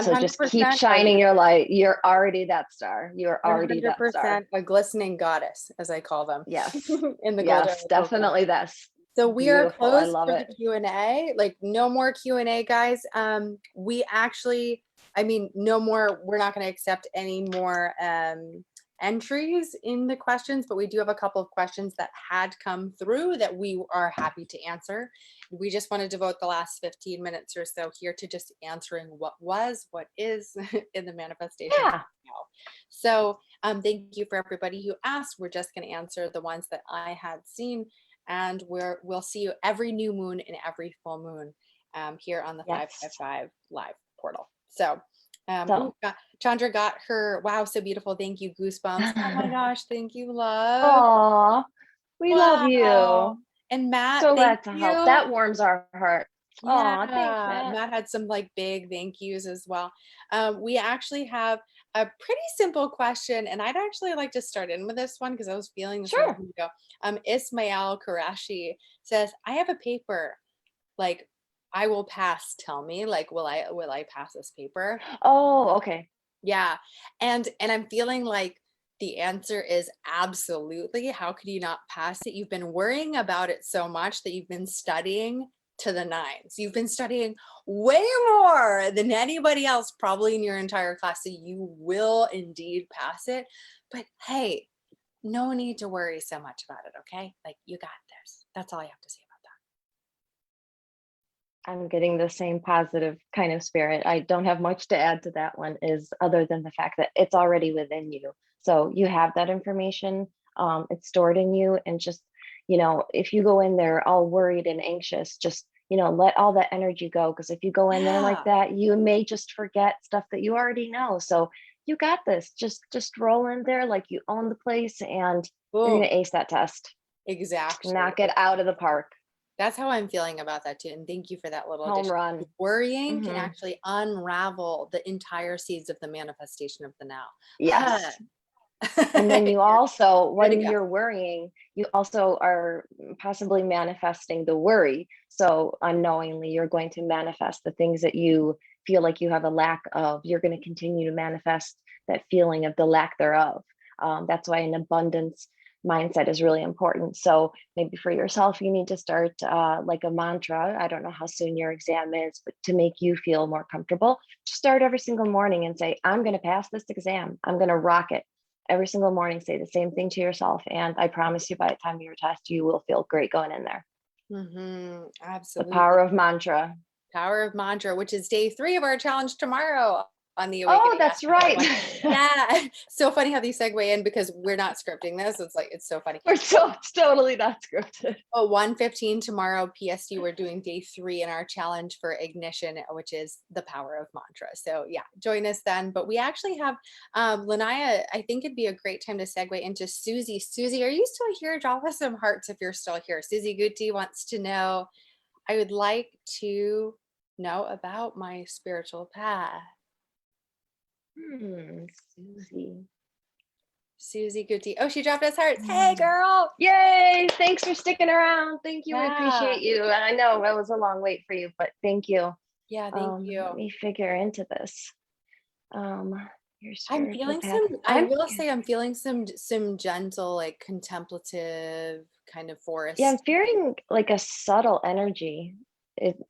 So just keep 100%. shining your light. You're already that star. You're already that star. 100% a glistening goddess, as I call them Yes, in the golden yes, program. definitely. That's So we are beautiful. I closed love for the it. Q&A. Like, no more Q&A, guys. We actually, I mean, no more. We're not going to accept any more entries in the questions, but we do have a couple of questions that had come through that we are happy to answer. We just want to devote the last 15 minutes or so here to just answering what was, what is in the manifestation Yeah. now. So thank you for everybody who asked. We're just going to answer the ones that I had seen, and we'll see you every new moon and every full moon here on the Yes. 555 live portal. So, So. Chandra got her, wow, so beautiful. Thank you, goosebumps. Oh my gosh, thank you, love. Aw, we love Wow. you. And Matt, So thank glad to help. you. That warms our heart. Oh, thanks, Yeah, Matt. Matt had some like big thank yous as well. We actually have a pretty simple question, and I'd actually like to start in with this one because I was feeling this a Sure. moment ago. Ismail Karashi says, "I have a paper. Like, I will pass. Tell me, like, will I pass this paper?" Oh, okay. Yeah. And I'm feeling like the answer is absolutely. How could you not pass it? You've been worrying about it so much that you've been studying to the nines. You've been studying way more than anybody else probably in your entire class. So you will indeed pass it. But hey, no need to worry so much about it, okay? Like you got this. That's all I have to say about I'm getting the same positive kind of spirit. I don't have much to add to that one, is other than the fact that it's already within you. So you have that information, it's stored in you. And just, if you go in there all worried and anxious, just, let all that energy go. Because if you go in there like that. that, you may just forget stuff that you already know. So you got this. Just roll in there like you own the place, and you're Boom. gonna ace that test. Exactly. Knock it out of the park. That's how I'm feeling about that too. And thank you for that little Home addition. run. Worrying can Hmm. actually unravel the entire seeds of the manifestation of the now. Huh. Yes. And then you also, Way to when go. you're worrying, you also are possibly manifesting the worry. So unknowingly, you're going to manifest the things that you feel like you have a lack of. You're going to continue to manifest that feeling of the lack thereof. That's why an abundance mindset is really important. So maybe for yourself, you need to start like a mantra. I don't know how soon your exam is, but to make you feel more comfortable, just start every single morning and say, I'm going to pass this exam. I'm going to rock it. Every single morning, say the same thing to yourself. And I promise you, by the time of your test, you will feel great going in there. The Absolutely. power of mantra. Power of Mantra, which is day 3 of our challenge tomorrow on the Oh, Awakening that's SF right. one. Yeah. So funny how these segue in because we're not scripting this. It's like, it's so funny. It's totally not scripted. Oh, 1:15 tomorrow PST, we're doing day 3 in our challenge for ignition, which is the power of mantra. So yeah, join us then. But we actually have Lanaya, I think it'd be a great time to segue into Susie. Susie, are you still here? Drop us some hearts if you're still here. Susie Guti wants to know, I would like to know about my spiritual path. Susie. Susie Guti. Oh, she dropped us hearts. Hey, girl. Yay. Thanks for sticking around. Thank you. We Yeah. appreciate you. I know it was a long wait for you, but thank you. Yeah, thank you. Let me figure into this. Your I'm spiritual feeling path. some, I will say I'm feeling some gentle, like contemplative kind of Yeah, I'm forest. feeling like a subtle energy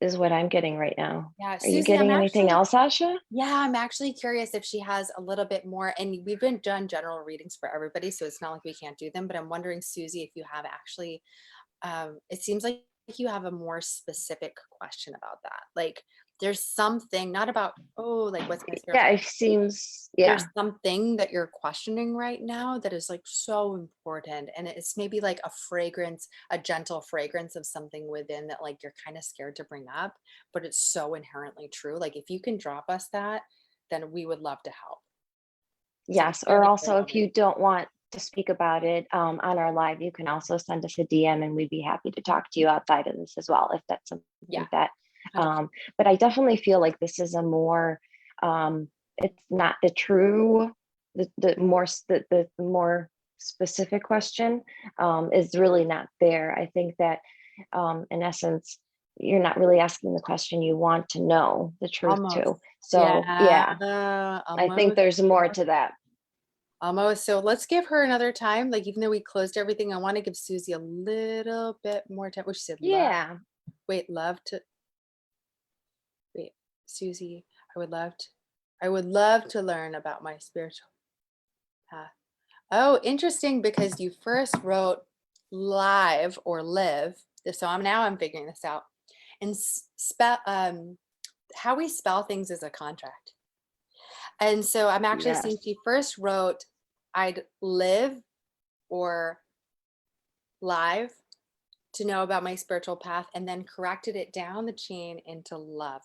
is what I'm getting right now. Yeah, Are you Susie, getting anything else, Asha? I'm actually curious if she has a little bit more, and we've been done general readings for everybody, so it's not like we can't do them, but I'm wondering, Susie, if you have actually, it seems like you have a more specific question about that. Like there's something, not about, oh, like what's my Yeah, spiritual, it seems, there's yeah. something that you're questioning right now that is like so important, and it's maybe like a fragrance, a gentle fragrance of something within that like you're kind of scared to bring up, but it's so inherently true. Like if you can drop us that, then we would love to help. So Yes. Or very, very also, if open. you don't want to speak about it on our live, you can also send us a DM and we'd be happy to talk to you outside of this as well, if that's Yeah, something that, 100%. but I definitely feel like this is a more, it's not the true, the more specific question is really not there. I think that in essence, you're not really asking the question you want to know the truth Almost. to. So yeah, Yeah, I think almost. there's more to that. Almost. So let's give her another time. Like even though we closed everything, I want to give Susie a little bit more time. What she said, love. Yeah. Wait, love to wait, Susie, I would love to learn about my spiritual path. Oh, interesting, because you first wrote live or live. So I'm figuring this out. And spell how we spell things is a contract. And so I'm actually seeing Yes. she first wrote I'd live or live to know about my spiritual path, and then corrected it down the chain into love.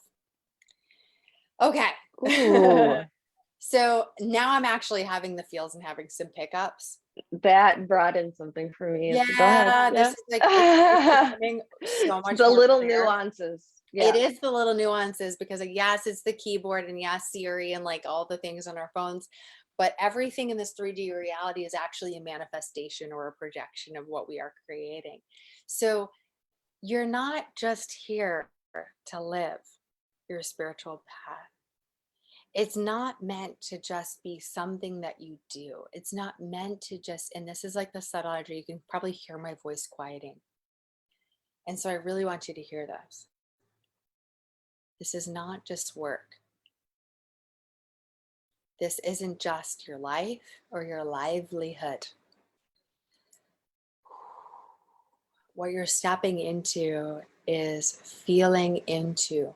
Okay. Ooh. So now I'm actually having the feels and having some pickups. that brought in something for me. Go ahead. Yeah, this Yeah. is like, it's becoming so much The more little clear. nuances. It Yeah. is the little nuances because like, yes, it's the keyboard and yes, Siri and like all the things on our phones, but everything in this 3D reality is actually a manifestation or a projection of what we are creating. So you're not just here to live your spiritual path. It's not meant to just be something that you do. It's not meant to just, and this is like the subtle energy, you can probably hear my voice quieting. And so I really want you to hear this. This is not just work. This isn't just your life or your livelihood. What you're stepping into is feeling into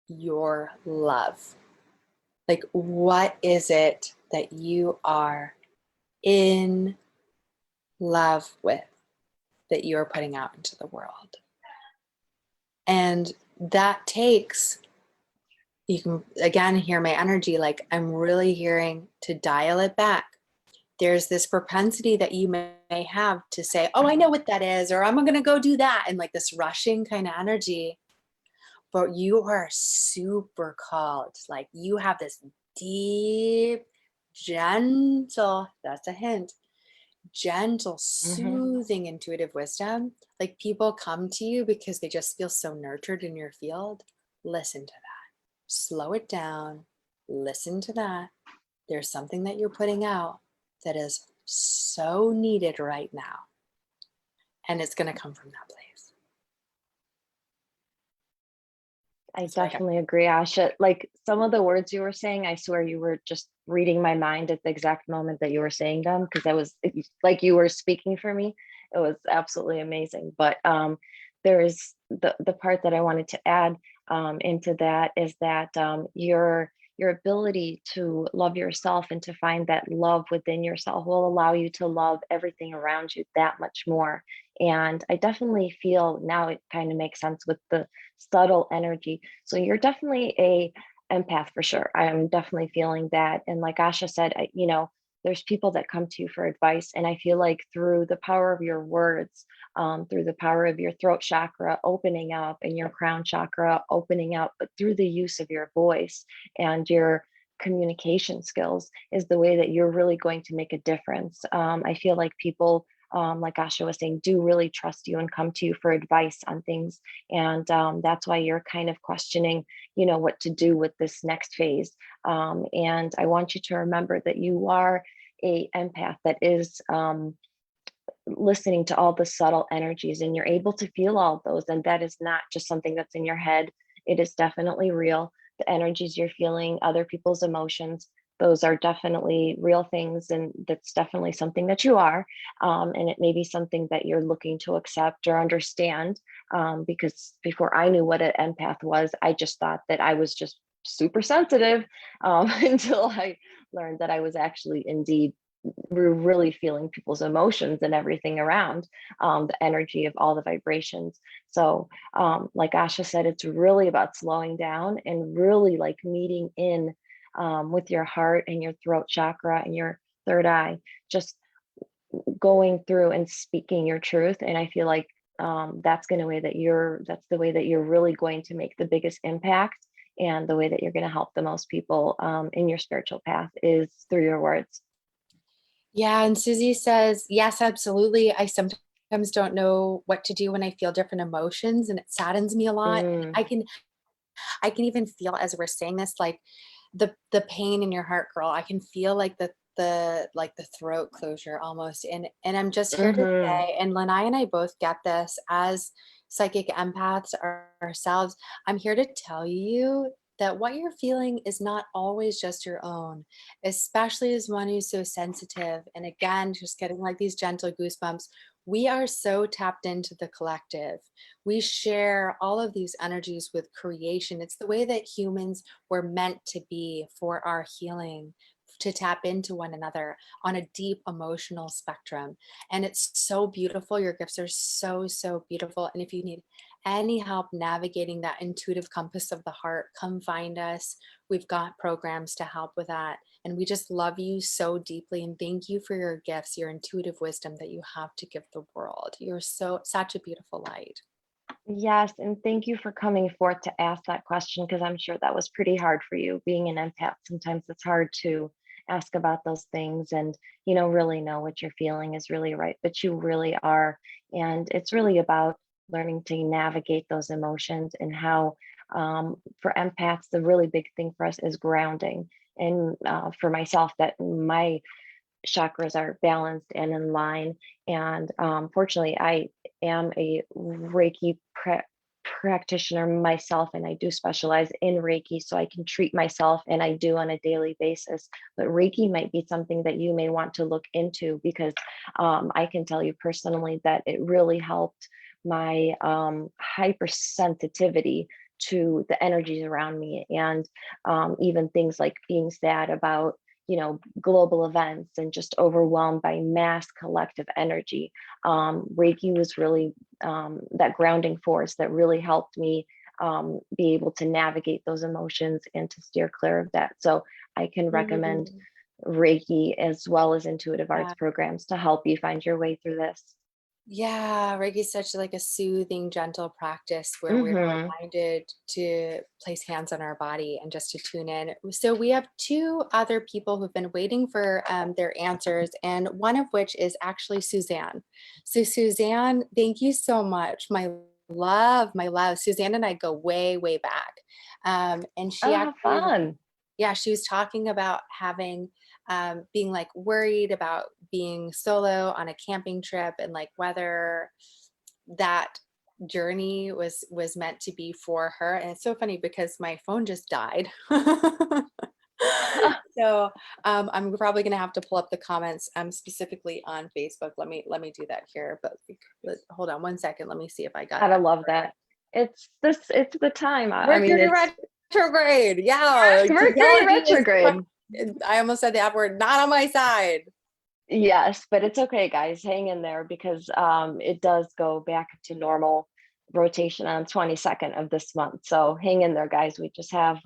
your love. Like, what is it that you are in love with that you're putting out into the world? And that takes, you can again hear my energy, like I'm really hearing to dial it back. There's this propensity that you may have to say, oh, I know what that is, or I'm going to go do that. And like this rushing kind of energy. But you are super called. Like you have this deep, gentle, that's a hint, gentle, Hmm. soothing, intuitive wisdom. Like people come to you because they just feel so nurtured in your field. Listen to that. Slow it down. Listen to that. There's something that you're putting out that is so needed right now. And it's going to come from that place. I So I definitely agree, Asha. Like some of the words you were saying, I swear you were just reading my mind at the exact moment that you were saying them, because I was like you were speaking for me. It was absolutely amazing. But there is the part that I wanted to add into that is that your ability to love yourself and to find that love within yourself will allow you to love everything around you that much more. And I definitely feel now it kind of makes sense with the subtle energy. So you're definitely a empath for sure. I'm definitely feeling that. And like Asha said, there's people that come to you for advice. And I feel like through the power of your words, through the power of your throat chakra opening up and your crown chakra opening up, but through the use of your voice and your communication skills is the way that you're really going to make a difference. I feel like people, like Asha was saying, do really trust you and come to you for advice on things. And that's why you're kind of questioning, what to do with this next phase. And I want you to remember that you are a empath that is listening to all the subtle energies, and you're able to feel all of those. And that is not just something that's in your head. It is definitely real. The energies you're feeling, other people's emotions, those are definitely real things. And that's definitely something that you are. And it may be something that you're looking to accept or understand. Because before I knew what an empath was, I just thought that I was just super sensitive, until I learned that I was actually indeed, we're really feeling people's emotions and everything around, the energy of all the vibrations. So like Asha said, it's really about slowing down and really like meeting in, with your heart and your throat chakra and your third eye, just going through and speaking your truth. And I feel like that's that's the way that you're really going to make the biggest impact, and the way that you're going to help the most people in your spiritual path is through your words. yeah, and Susie says, yes, absolutely. I sometimes don't know what to do when I feel different emotions and it saddens me a lot. Mm, I can even feel as we're saying this, like the pain in your heart, girl. I can feel like the like the throat closure almost. And I'm just here to mhm. say, and Lanai and I both get this as psychic empaths ourselves. I'm here to tell you that what you're feeling is not always just your own, especially as one who's so sensitive. And again, just getting like these gentle goosebumps. We are so tapped into the collective. We share all of these energies with creation. It's the way that humans were meant to be for our healing, to tap into one another on a deep emotional spectrum. And it's so beautiful. Your gifts are so, so beautiful. And if you need any help navigating that intuitive compass of the heart, come find us. We've got programs to help with that. And we just love you so deeply. And thank you for your gifts, your intuitive wisdom that you have to give the world. You're such a beautiful light. Yes, and thank you for coming forth to ask that question, because I'm sure that was pretty hard for you. Being an empath, sometimes it's hard to ask about those things and, really know what you're feeling is really right, but you really are. And it's really about learning to navigate those emotions and how, for empaths, the really big thing for us is grounding. And for myself, that my chakras are balanced and in line. And fortunately, I am a Reiki practitioner myself, and I do specialize in Reiki, so I can treat myself, and I do on a daily basis. But Reiki might be something that you may want to look into, because I can tell you personally that it really helped my hypersensitivity to the energies around me, and even things like being sad about global events and just overwhelmed by mass collective energy. Reiki was really that grounding force that really helped me be able to navigate those emotions and to steer clear of that. So I can recommend Reiki as well as intuitive arts programs to help you find your way through this. Yeah, Reiki is such like a soothing, gentle practice where we're reminded to place hands on our body and just to tune in. So we have two other people who've been waiting for their answers, and one of which is actually Suzanne. So Suzanne, thank you so much. My love, my love. Suzanne and I go way, way back. And she How fun. yeah, she was talking about having being like worried about being solo on a camping trip, and like whether that journey was meant to be for her. And it's so funny because my phone just died. So I'm probably gonna have to pull up the comments specifically on Facebook. Let me do that here. But hold on one second. Let me see if I got Gotta that. love that. It's the time. I mean, Mercury it's retrograde. Yeah. Mercury retrograde. I almost said the F word, not on my side. Yes, but it's okay, guys. Hang in there, because it does go back to normal rotation on 22nd of this month. So hang in there, guys. We just have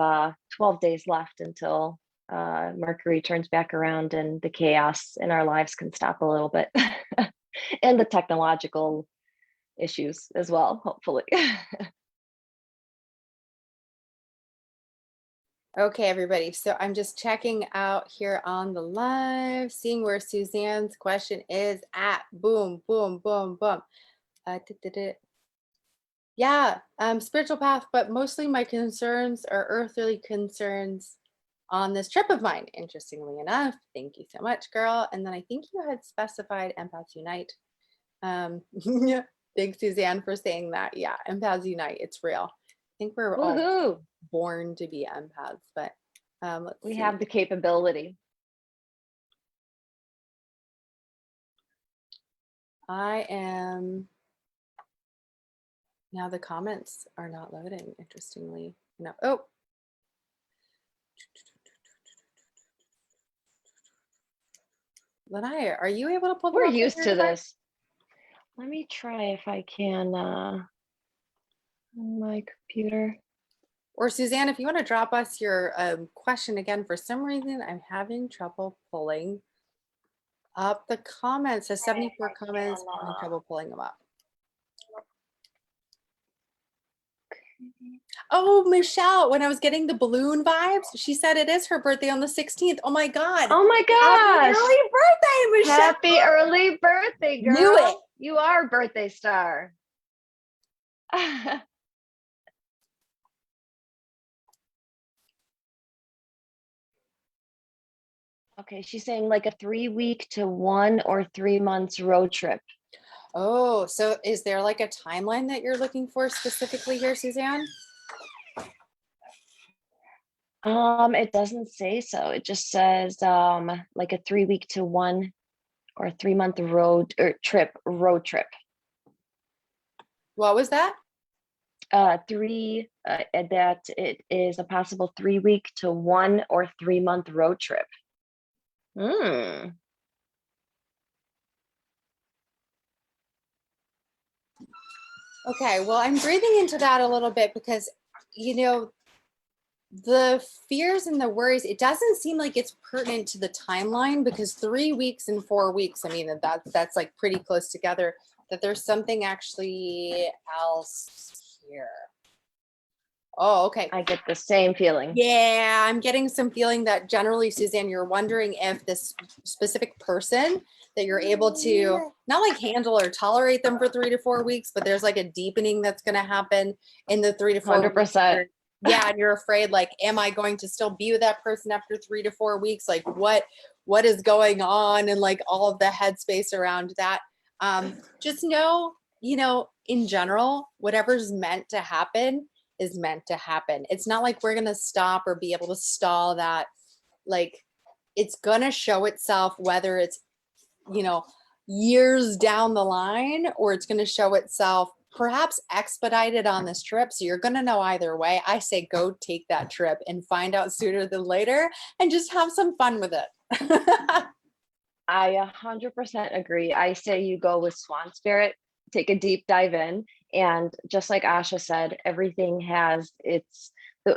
12 days left until Mercury turns back around and the chaos in our lives can stop a little bit. And the technological issues as well, hopefully. Okay, everybody. So I'm just checking out here on the live, seeing where Suzanne's question is at. Boom, boom, boom, boom. Yeah, spiritual path, but mostly my concerns are earthly concerns on this trip of mine, interestingly enough. Thank you so much, girl. And then I think you had specified Empaths Unite. Yeah, thanks, Suzanne, for saying that. Yeah, Empaths Unite, it's real. I think we're all Woohoo! born to be empaths, but let's We see. have the capability. I am now the comments are not loading, interestingly. No. Oh. Lanaya, are you able to pull them We're up on used your to device? this. Let me try if I can on my computer. Or Suzanne, if you want to drop us your question again, for some reason I'm having trouble pulling up the comments. There's 74 comments, I'm having trouble pulling them up. Oh, Michelle, when I was getting the balloon vibes, she said it is her birthday on the 16th. Oh my God. Oh my Happy gosh. early birthday, Michelle. Happy early birthday, girl. Knew it. You are a birthday star. Okay, she's saying like a 3-week to 1 or 3 months road trip. Oh, so is there like a timeline that you're looking for specifically here, Suzanne? It doesn't say so. It just says like a 3-week to 1 or 3-month road trip. What was that? That it is a possible 3-week to 1 or 3-month road trip. Okay, well, I'm breathing into that a little bit because, you know, The fears and the worries, it doesn't seem like it's pertinent to the timeline, because 3 weeks and 4 weeks, I mean, that's like pretty close together, that there's something actually else here. Oh, okay. I get the same feeling. Yeah, I'm getting some feeling that generally, Suzanne, you're wondering if this specific person that you're able to not like handle or tolerate them for 3 to 4 weeks, but there's like a deepening that's going to happen in the 3 to 4 weeks. 100%. Yeah, and you're afraid, like, am I going to still be with that person after 3 to 4 weeks? Like, what is going on, and like all of the headspace around that. Just know, in general, whatever's meant to happen is meant to happen. It's not like we're going to stop or be able to stall that. Like, it's going to show itself, whether it's, years down the line, or it's going to show itself perhaps expedited on this trip. So you're going to know either way. I say go take that trip and find out sooner than later, and just have some fun with it. I 100% agree. I say you go with Swan Spirit, take a deep dive in. And just like Asha said, everything has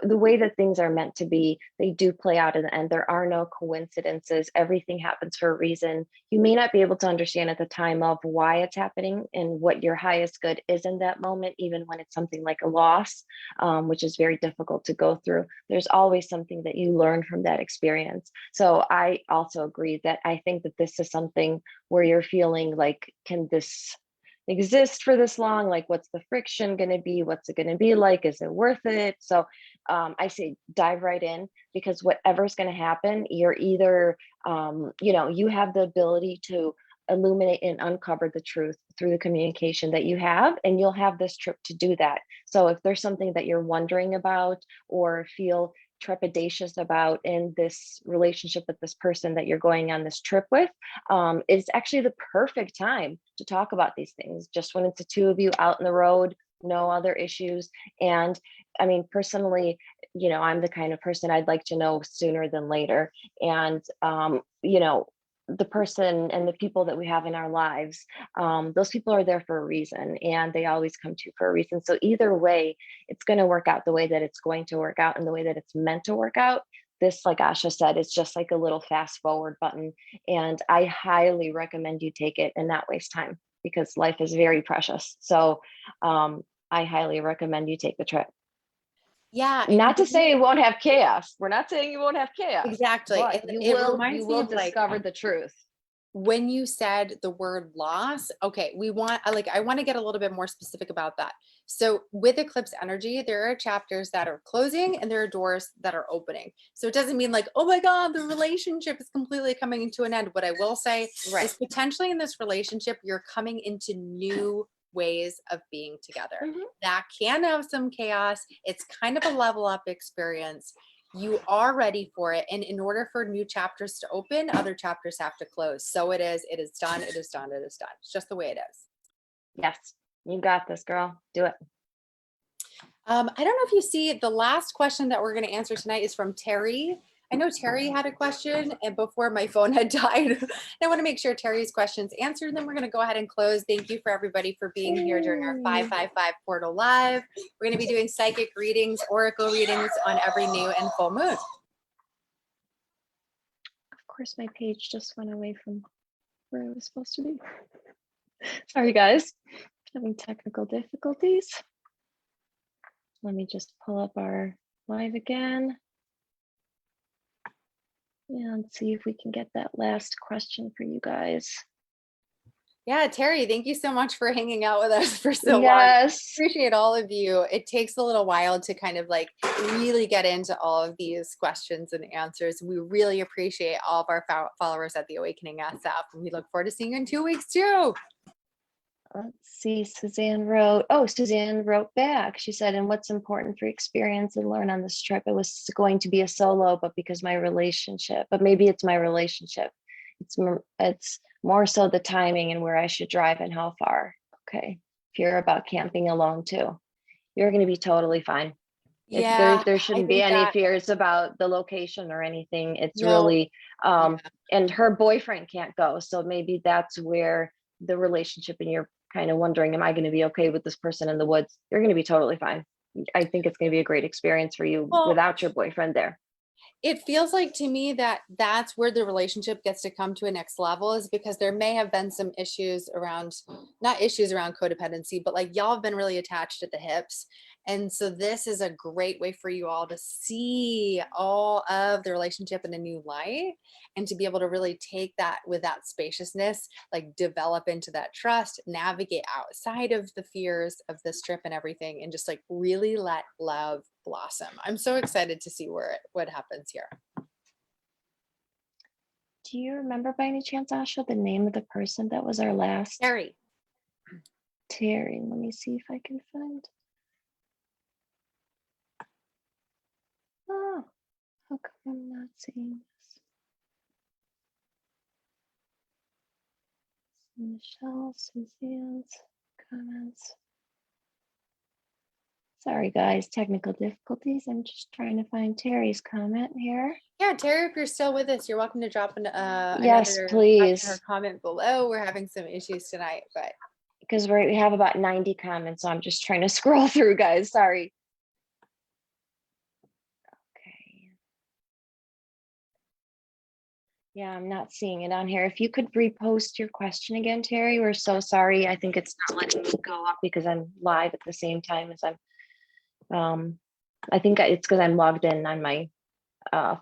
the way that things are meant to be, they do play out in the end. There are no coincidences. Everything happens for a reason. You may not be able to understand at the time of why it's happening and what your highest good is in that moment, even when it's something like a loss, which is very difficult to go through. There's always something that you learn from that experience. So I also agree that I think that this is something where you're feeling like, can this exist for this long? Like, what's the friction going to be? What's it going to be like? Is it worth it? So I say dive right in, because whatever's going to happen, you're either, you have the ability to illuminate and uncover the truth through the communication that you have, and you'll have this trip to do that. So if there's something that you're wondering about or feel trepidatious about in this relationship with this person that you're going on this trip with, it's actually the perfect time to talk about these things, just when it's the two of you out on the road, no other issues. And I mean, personally, I'm the kind of person I'd like to know sooner than later. And the person and the people that we have in our lives, those people are there for a reason, and they always come to you for a reason. So either way, it's going to work out the way that it's going to work out and the way that it's meant to work out. This, like Asha said, it's just like a little fast forward button. And I highly recommend you take it and not waste time, because life is very precious. So I highly recommend you take the trip. Yeah. Not to say it won't have chaos. We're not saying you won't have chaos. Exactly. But It you reminds me will of, like, discover the truth. when you said the word loss, okay, I want to get a little bit more specific about that. So with eclipse energy, there are chapters that are closing and there are doors that are opening. So it doesn't mean like, oh my God, the relationship is completely coming to an end. What I will say is, potentially in this relationship, you're coming into new ways of being together. That can have some chaos. It's kind of a level up experience. You are ready for it. And in order for new chapters to open, other chapters have to close. So it is done. It is done. It is done. It's just the way it is. Yes, you got this, girl. Do it. I don't know if you see, the last question that we're going to answer tonight is from Terry. I know Terry had a question, and before my phone had died, I want to make sure Terry's question's answered. Then we're going to go ahead and close. Thank you for everybody for being here during our 555 portal live. We're going to be doing psychic readings, oracle readings on every new and full moon. Of course, my page just went away from where it was supposed to be. Sorry, guys. Having technical difficulties. Let me just pull up our live again. And see if we can get that last question for you guys. Yeah, Terry, thank you so much for hanging out with us for so long. Yes. Appreciate all of you. It takes a little while to kind of like really get into all of these questions and answers. We really appreciate all of our followers at the AwakeningSF, and we look forward to seeing you in 2 weeks too. Let's see, Suzanne wrote back. She said, and what's important for experience and learn on this trip? It was going to be a solo, but because my relationship, but maybe it's my relationship. It's more so the timing and where I should drive and how far. Okay. If you're about camping alone too, you're going to be totally fine. Yeah. There shouldn't be any fears about the location or anything. It's really, and her boyfriend can't go. So maybe that's where the relationship, and you're kind of wondering, am I going to be okay with this person in the woods? You're going to be totally fine. I think it's going to be a great experience for you Well, without your boyfriend there. it feels like to me that that's where the relationship gets to come to a next level, is because there may have been some issues around, not issues around codependency, but like y'all have been really attached at the hips. And so this is a great way for you all to see all of the relationship in a new light, and to be able to really take that with that spaciousness, like develop into that trust, navigate outside of the fears of this trip and everything, and just like really let love blossom. I'm so excited to see what happens here. Do you remember by any chance, Asha, the name of the person that was our last? Terry. Terry. Let me see if I can find. Oh, how come I'm not seeing this? Michelle, Suzanne's comments. Sorry, guys, technical difficulties. I'm just trying to find Terry's comment here. Yeah, Terry, if you're still with us, you're welcome to drop Yes, another please. question or comment below. We're having some issues tonight, but because we have about 90 comments, so I'm just trying to scroll through, guys. Sorry. Okay. Yeah, I'm not seeing it on here. If you could repost your question again, Terry, we're so sorry. I think it's not letting me go up because I'm live at the same time as I'm, I think it's because I'm logged in on my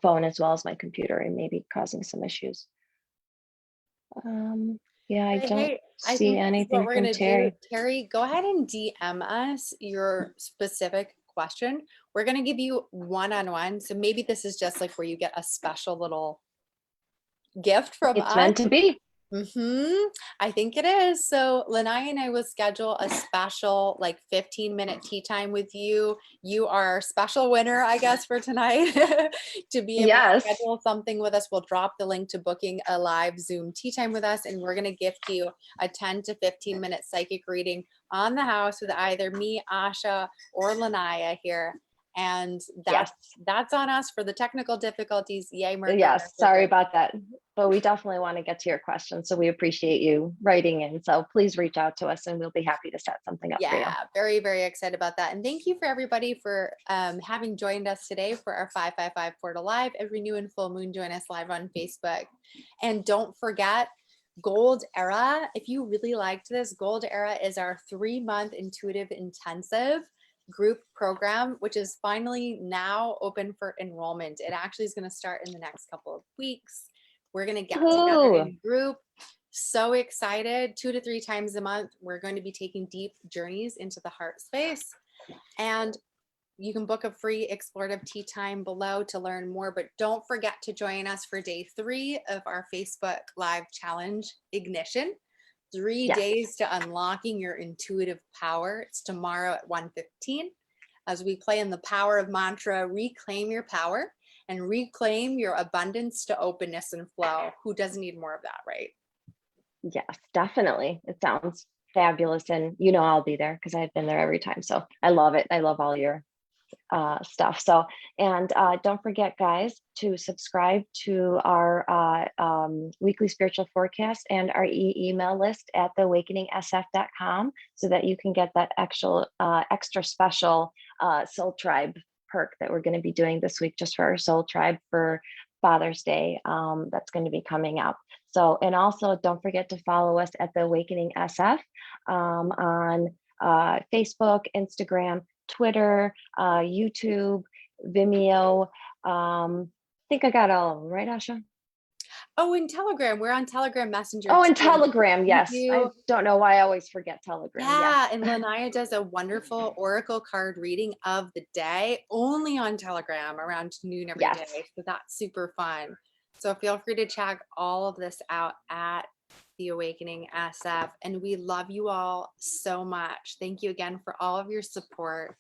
phone as well as my computer, and maybe causing some issues. Yeah, I don't see anything what we're from gonna Terry. do, Terry, go ahead and DM us your specific question. We're gonna give you one-on-one. So maybe this is just like where you get a special little gift from It's us. meant to be. I think it is. So Lanaya and I will schedule a special like 15-minute tea time with you. You are our special winner, I guess, for tonight to be able to schedule something with us. We'll drop the link to booking a live Zoom tea time with us, and we're going to gift you a 10 to 15-minute psychic reading on the house with either me, Asha, or Lanaya here. And that's on us for the technical difficulties. Yay, murder. Yes, sorry about that. But we definitely want to get to your questions. So we appreciate you writing in. So please reach out to us and we'll be happy to set something up for you. Yeah, very, very excited about that. And thank you for everybody for having joined us today for our 555 Portal Live. Every new and full moon, join us live on Facebook. And don't forget, Gold Era. If you really liked this, Gold Era is our 3-month intuitive intensive group program, which is finally now open for enrollment. It actually is going to start in the next couple of weeks. We're going to get together in group. So excited. 2 to 3 times a month, we're going to be taking deep journeys into the heart space. And you can book a free explorative tea time below to learn more, but don't forget to join us for day 3 of our Facebook Live Challenge Ignition. 3 days to unlocking your intuitive power. It's tomorrow at 1:15 as we play in the power of mantra, reclaim your power and reclaim your abundance to openness and flow. Who doesn't need more of that, right? Yes, definitely. It sounds fabulous. And you know, I'll be there because I've been there every time. So I love it. I love all your stuff. So, and don't forget, guys, to subscribe to our weekly spiritual forecast and our email list at TheAwakeningSF.com so that you can get that extra special Soul Tribe perk that we're going to be doing this week just for our Soul Tribe for Father's Day. That's going to be coming up. So, and also don't forget to follow us at TheAwakeningSF on Facebook, Instagram, Twitter, YouTube, Vimeo. I think I got all of them, right, Asha? Oh, and Telegram. We're on Telegram Messenger. Oh, and Telegram. Yes. I don't know why I always forget Telegram. Yeah. And Lanaya does a wonderful oracle card reading of the day only on Telegram around noon every day. So that's super fun. So feel free to check all of this out at The Awakening SF. And we love you all so much. Thank you again for all of your support.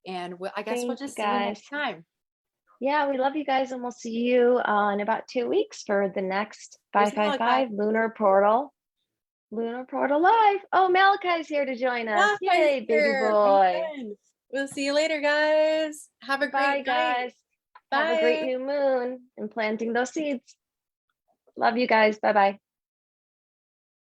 And I guess we'll just see you next time. Yeah, we love you guys, and we'll see you in about 2 weeks for the next 555 Lunar Portal Live. Oh, Malachi's here to join us. Yay, baby boy. We'll see you later, guys. Have a great night. Guys. Bye. Have a great new moon and planting those seeds. Love you guys. Bye-bye.